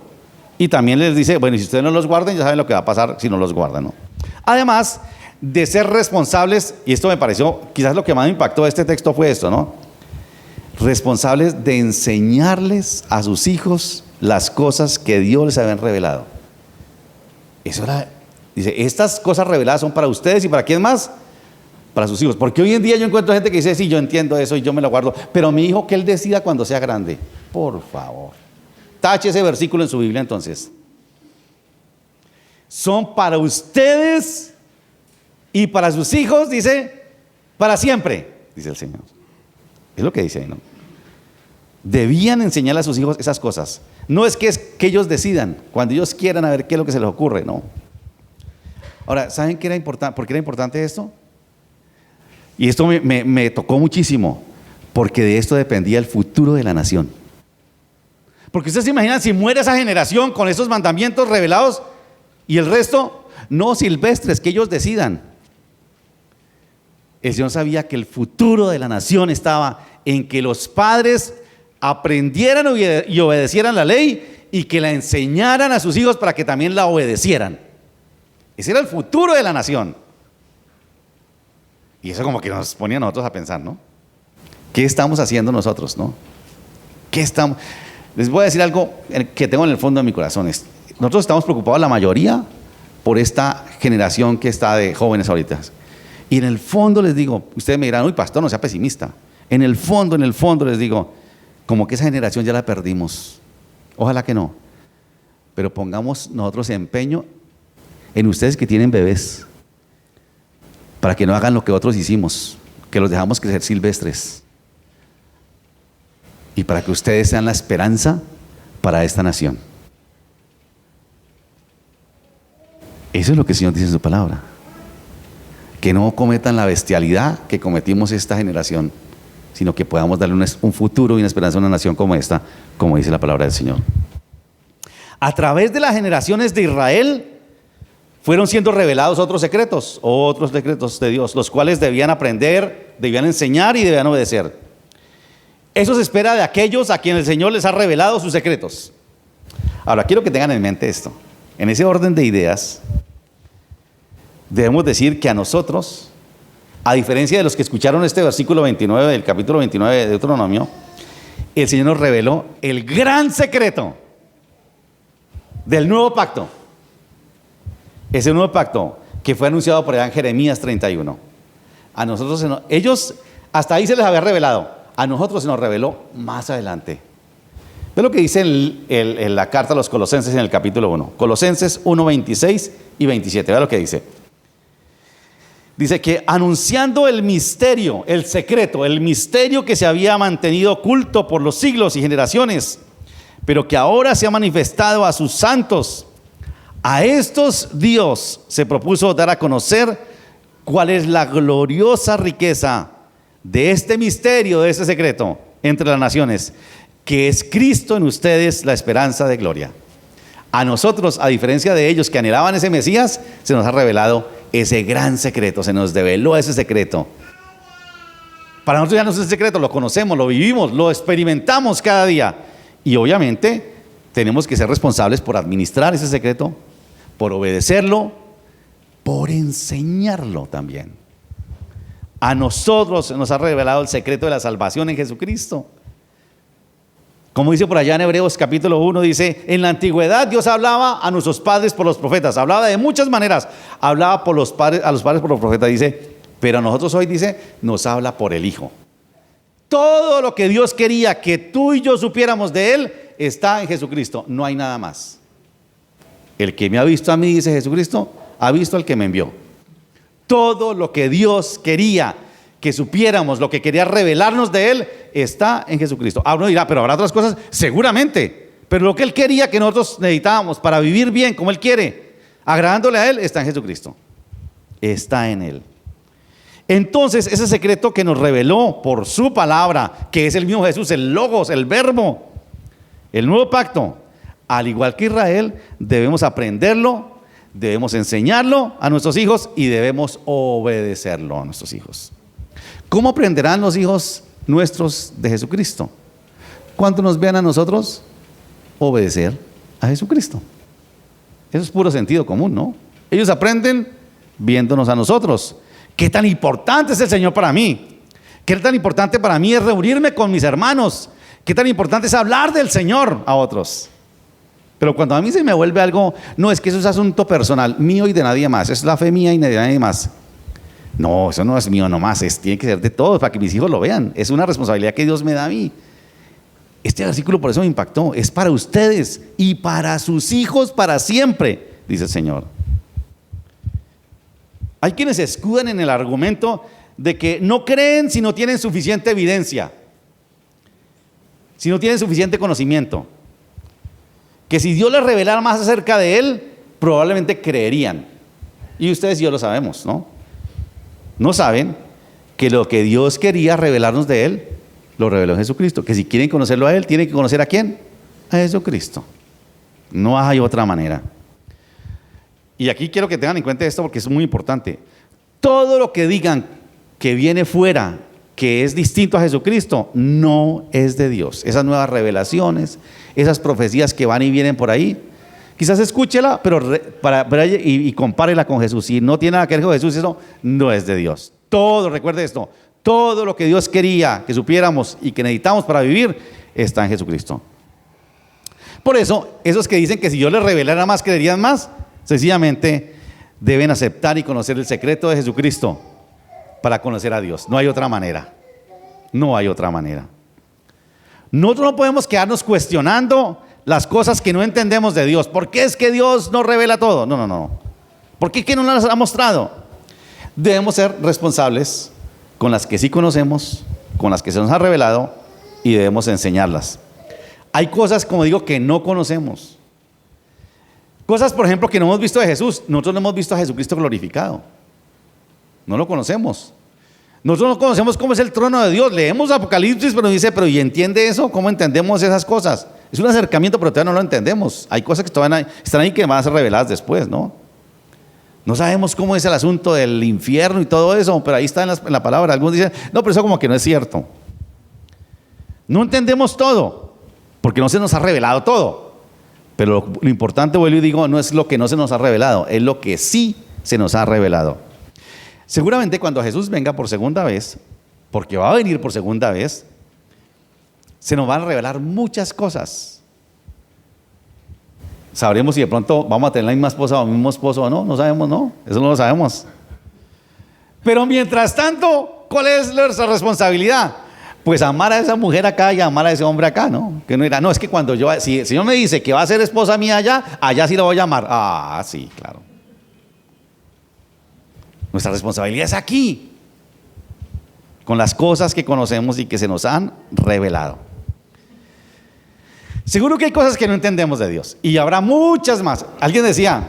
Y también les dice, bueno, y si ustedes no los guardan, ya saben lo que va a pasar si no los guardan, ¿no? Además de ser responsables, y esto me pareció, quizás lo que más me impactó de este texto fue esto, ¿no? Responsables de enseñarles a sus hijos las cosas que Dios les había revelado. Eso era, dice, estas cosas reveladas son para ustedes y para quién más, para sus hijos. Porque hoy en día yo encuentro gente que dice, sí, yo entiendo eso y yo me lo guardo, pero mi hijo que él decida cuando sea grande. Por favor, tache ese versículo en su Biblia entonces. Son para ustedes y para sus hijos, dice, para siempre, dice el Señor. Es lo que dice ahí, ¿no? Debían enseñarle a sus hijos esas cosas. No es que ellos decidan, cuando ellos quieran, a ver qué es lo que se les ocurre, no. Ahora, ¿saben qué era importante? ¿Por qué era importante esto? Y esto me tocó muchísimo, porque de esto dependía el futuro de la nación. Porque ustedes se imaginan si muere esa generación con esos mandamientos revelados y el resto, no silvestres, que ellos decidan. El Señor sabía que el futuro de la nación estaba en que los padres aprendieran y obedecieran la ley y que la enseñaran a sus hijos para que también la obedecieran. Ese era el futuro de la nación. Y eso como que nos ponía a nosotros a pensar, ¿no? ¿Qué estamos haciendo nosotros, no? Les voy a decir algo que tengo en el fondo de mi corazón. Nosotros estamos preocupados, la mayoría, por esta generación que está de jóvenes ahorita. Y en el fondo les digo, ustedes me dirán, uy, pastor, no sea pesimista. En el fondo les digo, como que esa generación ya la perdimos. Ojalá que no. Pero pongamos nosotros empeño en ustedes que tienen bebés, para que no hagan lo que otros hicimos que los dejamos crecer silvestres. Y para que ustedes sean la esperanza para esta nación. Eso es lo que el Señor dice en su palabra. Que no cometan la bestialidad que cometimos esta generación, sino que podamos darle un futuro y una esperanza a una nación como esta, como dice la palabra del Señor. A través de las generaciones de Israel fueron siendo revelados otros secretos de Dios, los cuales debían aprender, debían enseñar y debían obedecer. Eso se espera de aquellos a quienes el Señor les ha revelado sus secretos. Ahora, quiero que tengan en mente esto. En ese orden de ideas, debemos decir que a nosotros, a diferencia de los que escucharon este versículo 29 del capítulo 29 de Deuteronomio, el Señor nos reveló el gran secreto del nuevo pacto. Ese nuevo pacto que fue anunciado por allá en Jeremías 31. A nosotros, ellos hasta ahí se les había revelado. A nosotros se nos reveló más adelante. Ve lo que dice en la carta a los Colosenses en el capítulo 1. Colosenses 1, 26 y 27. Vea lo que dice. Dice que anunciando el misterio, el secreto, el misterio que se había mantenido oculto por los siglos y generaciones, pero que ahora se ha manifestado a sus santos. A estos Dios se propuso dar a conocer cuál es la gloriosa riqueza de este misterio, de este secreto entre las naciones, que es Cristo en ustedes, la esperanza de gloria. A nosotros, a diferencia de ellos que anhelaban ese Mesías, se nos ha revelado ese gran secreto, se nos develó ese secreto. Para nosotros ya no es un secreto, lo conocemos, lo vivimos, lo experimentamos cada día. Y obviamente tenemos que ser responsables por administrar ese secreto, por obedecerlo, por enseñarlo también. A nosotros nos ha revelado el secreto de la salvación en Jesucristo. Como dice por allá en Hebreos capítulo 1, dice, en la antigüedad Dios hablaba a nuestros padres por los profetas, hablaba de muchas maneras, hablaba a los padres por los profetas, dice, pero a nosotros hoy, dice, nos habla por el Hijo. Todo lo que Dios quería que tú y yo supiéramos de Él está en Jesucristo, no hay nada más. El que me ha visto a mí, dice Jesucristo, ha visto al que me envió. Todo lo que Dios quería que supiéramos, lo que quería revelarnos de Él, está en Jesucristo. Ah, uno dirá, pero habrá otras cosas, seguramente, pero lo que Él quería que nosotros necesitábamos para vivir bien como Él quiere, agradándole a Él, está en Jesucristo, está en Él. Entonces, ese secreto que nos reveló por su palabra, que es el mismo Jesús, el Logos, el Verbo, el nuevo pacto, al igual que Israel, debemos aprenderlo, debemos enseñarlo a nuestros hijos y debemos obedecerlo a nuestros hijos. ¿Cómo aprenderán los hijos nuestros de Jesucristo? Cuando nos vean a nosotros obedecer a Jesucristo. Eso es puro sentido común, ¿no? Ellos aprenden viéndonos a nosotros. ¿Qué tan importante es el Señor para mí? ¿Qué tan importante para mí es reunirme con mis hermanos? ¿Qué tan importante es hablar del Señor a otros? Pero cuando a mí se me vuelve algo, no, es que eso es asunto personal, mío y de nadie más, es la fe mía y de nadie más. No, eso no es mío nomás, tiene que ser de todos para que mis hijos lo vean. Es una responsabilidad que Dios me da a mí. Este versículo por eso me impactó. Es para ustedes y para sus hijos para siempre, dice el Señor. Hay quienes se escudan en el argumento de que no creen si no tienen suficiente evidencia, si no tienen suficiente conocimiento. Que si Dios les revelara más acerca de Él, probablemente creerían. Y ustedes y yo lo sabemos, ¿no? No saben que lo que Dios quería revelarnos de Él, lo reveló en Jesucristo. Que si quieren conocerlo a Él, tienen que conocer ¿a quién? A Jesucristo. No hay otra manera. Y aquí quiero que tengan en cuenta esto porque es muy importante. Todo lo que digan que viene fuera, que es distinto a Jesucristo, no es de Dios. Esas nuevas revelaciones, esas profecías que van y vienen por ahí, quizás escúchela, pero y compárela con Jesús. Si no tiene nada que ver con Jesús, eso no es de Dios. Todo, recuerde esto, todo lo que Dios quería que supiéramos y que necesitamos para vivir, está en Jesucristo. Por eso, esos que dicen que si yo les revelara más, creerían más, sencillamente deben aceptar y conocer el secreto de Jesucristo para conocer a Dios. No hay otra manera. No hay otra manera. Nosotros no podemos quedarnos cuestionando las cosas que no entendemos de Dios. ¿Por qué es que Dios no revela todo? No. ¿Por qué es que no nos ha mostrado? Debemos ser responsables con las que sí conocemos, con las que se nos ha revelado y debemos enseñarlas. Hay cosas, como digo, que no conocemos. Cosas, por ejemplo, que no hemos visto de Jesús. Nosotros no hemos visto a Jesucristo glorificado. No lo conocemos. Nosotros no conocemos cómo es el trono de Dios. Leemos Apocalipsis, pero dice, ¿y entiende eso? ¿Cómo entendemos esas cosas? Es un acercamiento, pero todavía no lo entendemos. Hay cosas que todavía están ahí que van a ser reveladas después, ¿no? No sabemos cómo es el asunto del infierno y todo eso, pero ahí está en la palabra. Algunos dicen, no, pero eso como que no es cierto. No entendemos todo, porque no se nos ha revelado todo. Pero lo importante, vuelvo y digo, no es lo que no se nos ha revelado, es lo que sí se nos ha revelado. Seguramente cuando Jesús venga por segunda vez, porque va a venir por segunda vez, se nos van a revelar muchas cosas. Sabremos si de pronto vamos a tener la misma esposa o el mismo esposo o no, no sabemos, no, eso no lo sabemos. Pero mientras tanto, ¿cuál es nuestra responsabilidad? Pues amar a esa mujer acá y amar a ese hombre acá, ¿no? Que no dirá, no, es que cuando si el Señor me dice que va a ser esposa mía allá sí la voy a amar. Ah, sí, claro. Nuestra responsabilidad es aquí, con las cosas que conocemos y que se nos han revelado. Seguro que hay cosas que no entendemos de Dios y habrá muchas más. Alguien decía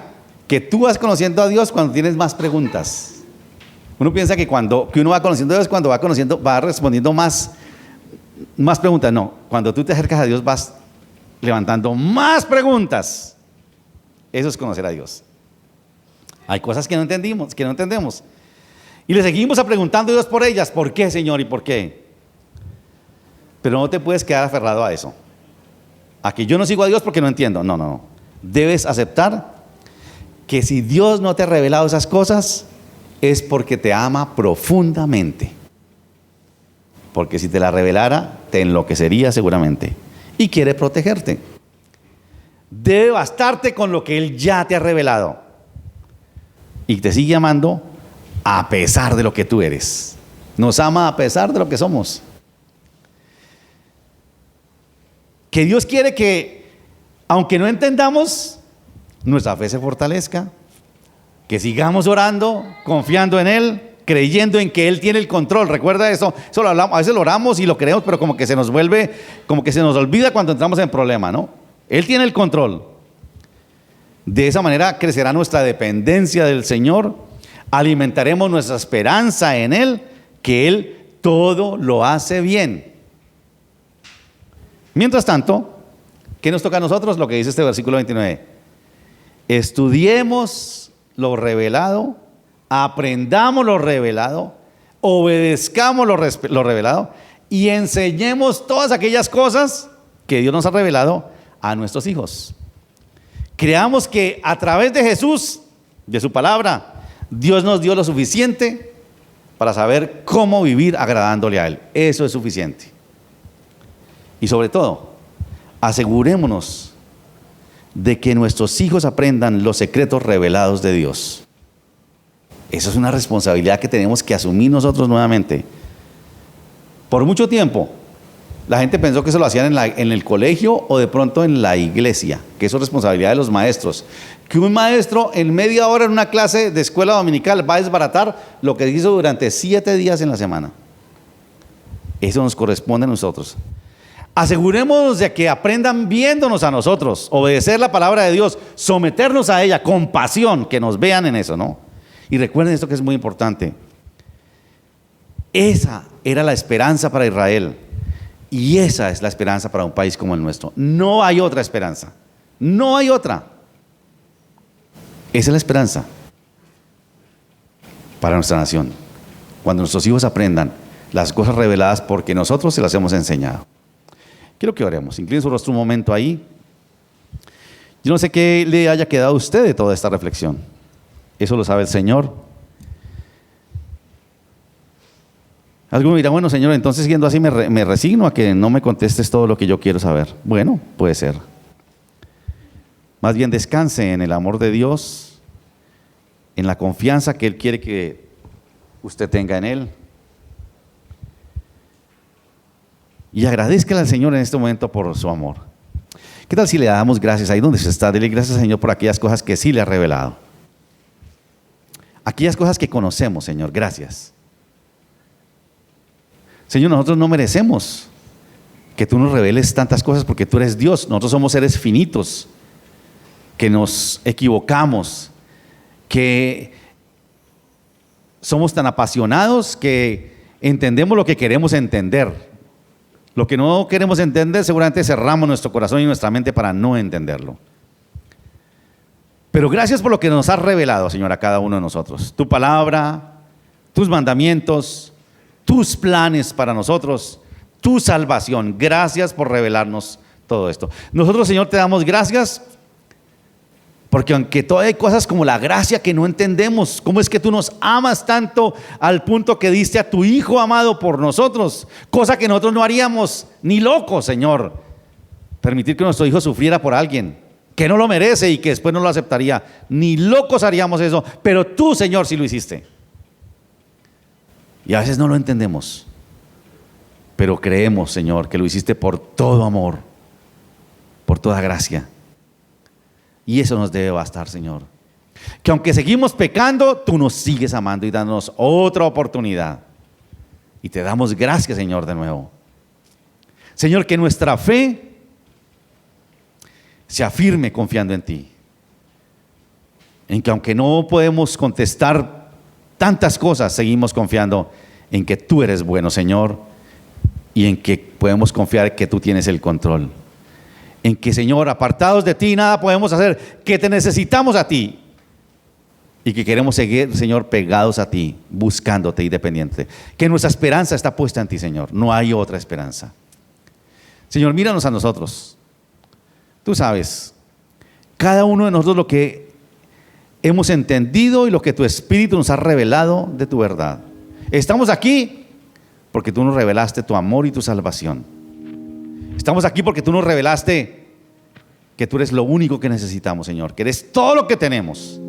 que tú vas conociendo a Dios cuando tienes más preguntas. Uno piensa que uno va conociendo a Dios cuando va respondiendo más preguntas. No, cuando tú te acercas a Dios vas levantando más preguntas. Eso es conocer a Dios. Hay cosas que no entendemos. Y le seguimos preguntando a Dios por ellas. ¿Por qué, Señor? ¿Y por qué? Pero no te puedes quedar aferrado a eso. A que yo no sigo a Dios porque no entiendo. No. Debes aceptar que si Dios no te ha revelado esas cosas, es porque te ama profundamente. Porque si te la revelara, te enloquecería seguramente. Y quiere protegerte. Debe bastarte con lo que Él ya te ha revelado. Y te sigue amando a pesar de lo que tú eres. Nos ama a pesar de lo que somos. Que Dios quiere que, aunque no entendamos, nuestra fe se fortalezca. Que sigamos orando, confiando en Él, creyendo en que Él tiene el control. Recuerda eso lo hablamos, a veces lo oramos y lo creemos, pero como que se nos olvida cuando entramos en problema, ¿no? Él tiene el control. De esa manera crecerá nuestra dependencia del Señor, alimentaremos nuestra esperanza en Él, que Él todo lo hace bien. Mientras tanto, ¿qué nos toca a nosotros? Lo que dice este versículo 29. Estudiemos lo revelado, aprendamos lo revelado, obedezcamos lo revelado y enseñemos todas aquellas cosas que Dios nos ha revelado a nuestros hijos. Creamos que a través de Jesús, de su palabra, Dios nos dio lo suficiente para saber cómo vivir agradándole a Él. Eso es suficiente. Y sobre todo, asegurémonos de que nuestros hijos aprendan los secretos revelados de Dios. Eso es una responsabilidad que tenemos que asumir nosotros nuevamente. Por mucho tiempo, la gente pensó que eso lo hacían en el colegio o de pronto en la iglesia, que eso es responsabilidad de los maestros. Que un maestro en media hora en una clase de escuela dominical va a desbaratar lo que hizo durante 7 días en la semana. Eso nos corresponde a nosotros. Asegurémonos de que aprendan viéndonos a nosotros, obedecer la palabra de Dios, someternos a ella con pasión, que nos vean en eso, ¿no? Y recuerden esto que es muy importante. Esa era la esperanza para Israel. Y esa es la esperanza para un país como el nuestro. No hay otra esperanza. No hay otra. Esa es la esperanza para nuestra nación. Cuando nuestros hijos aprendan las cosas reveladas porque nosotros se las hemos enseñado. Quiero que oremos. Incline su rostro un momento ahí. Yo no sé qué le haya quedado a usted de toda esta reflexión. Eso lo sabe el Señor. Alguno dirá, bueno, Señor, entonces siendo así me resigno a que no me contestes todo lo que yo quiero saber. Bueno, puede ser. Más bien descanse en el amor de Dios, en la confianza que Él quiere que usted tenga en Él. Y agradezca al Señor en este momento por su amor. ¿Qué tal si le damos gracias ahí donde se está? Dele gracias al Señor por aquellas cosas que sí le ha revelado. Aquellas cosas que conocemos, Señor, gracias. Señor, nosotros no merecemos que tú nos reveles tantas cosas porque tú eres Dios. Nosotros somos seres finitos, que nos equivocamos, que somos tan apasionados que entendemos lo que queremos entender. Lo que no queremos entender, seguramente cerramos nuestro corazón y nuestra mente para no entenderlo. Pero gracias por lo que nos has revelado, Señor, a cada uno de nosotros. Tu palabra, tus mandamientos, tus planes para nosotros, tu salvación. Gracias por revelarnos todo esto. Nosotros, Señor, te damos gracias porque aunque todavía hay cosas como la gracia que no entendemos, cómo es que tú nos amas tanto al punto que diste a tu Hijo amado por nosotros, cosa que nosotros no haríamos ni locos, Señor. Permitir que nuestro Hijo sufriera por alguien que no lo merece y que después no lo aceptaría. Ni locos haríamos eso, pero tú, Señor, sí lo hiciste. Y a veces no lo entendemos, pero creemos, Señor, que lo hiciste por todo amor, por toda gracia. Y eso nos debe bastar, Señor. Que aunque seguimos pecando, tú nos sigues amando y dándonos otra oportunidad. Y te damos gracias, Señor, de nuevo. Señor, que nuestra fe se afirme confiando en ti. En que aunque no podemos contestar tantas cosas, seguimos confiando en que tú eres bueno, Señor, y en que podemos confiar que tú tienes el control. En que, Señor, apartados de ti nada podemos hacer, que te necesitamos a ti y que queremos seguir, Señor, pegados a ti, buscándote y dependiente. Que nuestra esperanza está puesta en ti, Señor, no hay otra esperanza. Señor, míranos a nosotros. Tú sabes, cada uno de nosotros lo que hemos entendido y lo que tu Espíritu nos ha revelado de tu verdad. Estamos aquí porque tú nos revelaste tu amor y tu salvación. Estamos aquí porque tú nos revelaste que tú eres lo único que necesitamos, Señor, que eres todo lo que tenemos.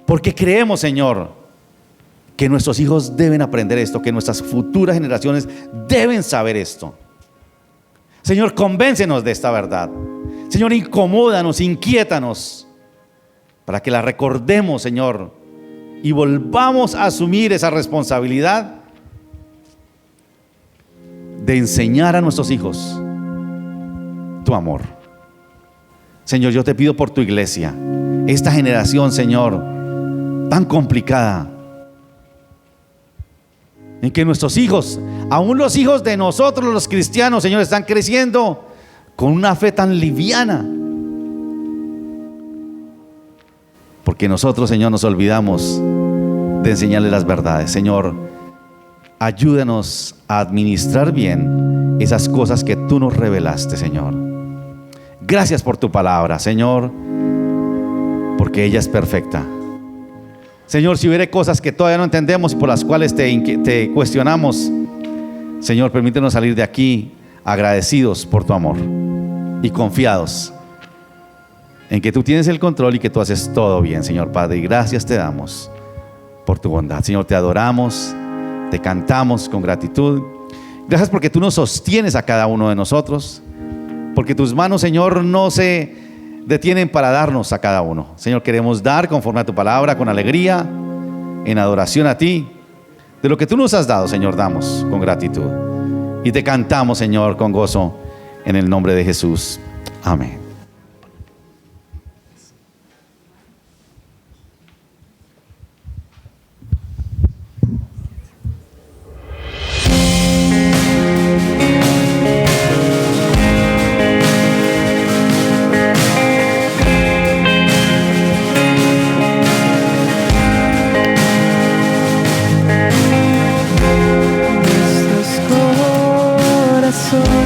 Porque creemos, Señor, que nuestros hijos deben aprender esto, que nuestras futuras generaciones deben saber esto. Señor, convéncenos de esta verdad. Señor, incomódanos, inquiétanos, para que la recordemos, Señor, y volvamos a asumir esa responsabilidad de enseñar a nuestros hijos tu amor. Señor, yo te pido por tu iglesia, esta generación, Señor, tan complicada, en que nuestros hijos, aún los hijos de nosotros los cristianos, Señor, están creciendo con una fe tan liviana, porque nosotros, Señor, nos olvidamos de enseñarles las verdades. Señor, ayúdanos a administrar bien esas cosas que tú nos revelaste, Señor. Gracias por tu palabra, Señor, porque ella es perfecta. Señor, si hubiera cosas que todavía no entendemos y por las cuales te cuestionamos, Señor, permítenos salir de aquí agradecidos por tu amor y confiados en que tú tienes el control y que tú haces todo bien, Señor Padre. Y gracias te damos por tu bondad. Señor, te adoramos, te cantamos con gratitud. Gracias porque tú nos sostienes a cada uno de nosotros, porque tus manos, Señor, no se detienen para darnos a cada uno. Señor, queremos dar conforme a tu palabra, con alegría, en adoración a ti. De lo que tú nos has dado, Señor, damos con gratitud. Y te cantamos, Señor, con gozo, en el nombre de Jesús. Amén. Nuestros corazones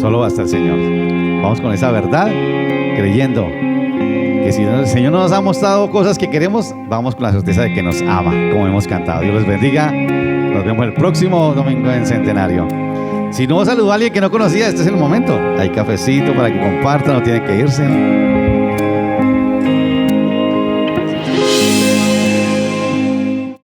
Solo basta el Señor. Vamos con esa verdad, creyendo que si el Señor no nos ha mostrado cosas que queremos, vamos con la certeza de que nos ama, como hemos cantado. Dios les bendiga. Nos vemos el próximo domingo en Centenario. Si no saludó a alguien que no conocía, este es el momento. Hay cafecito para que compartan, no tiene que irse.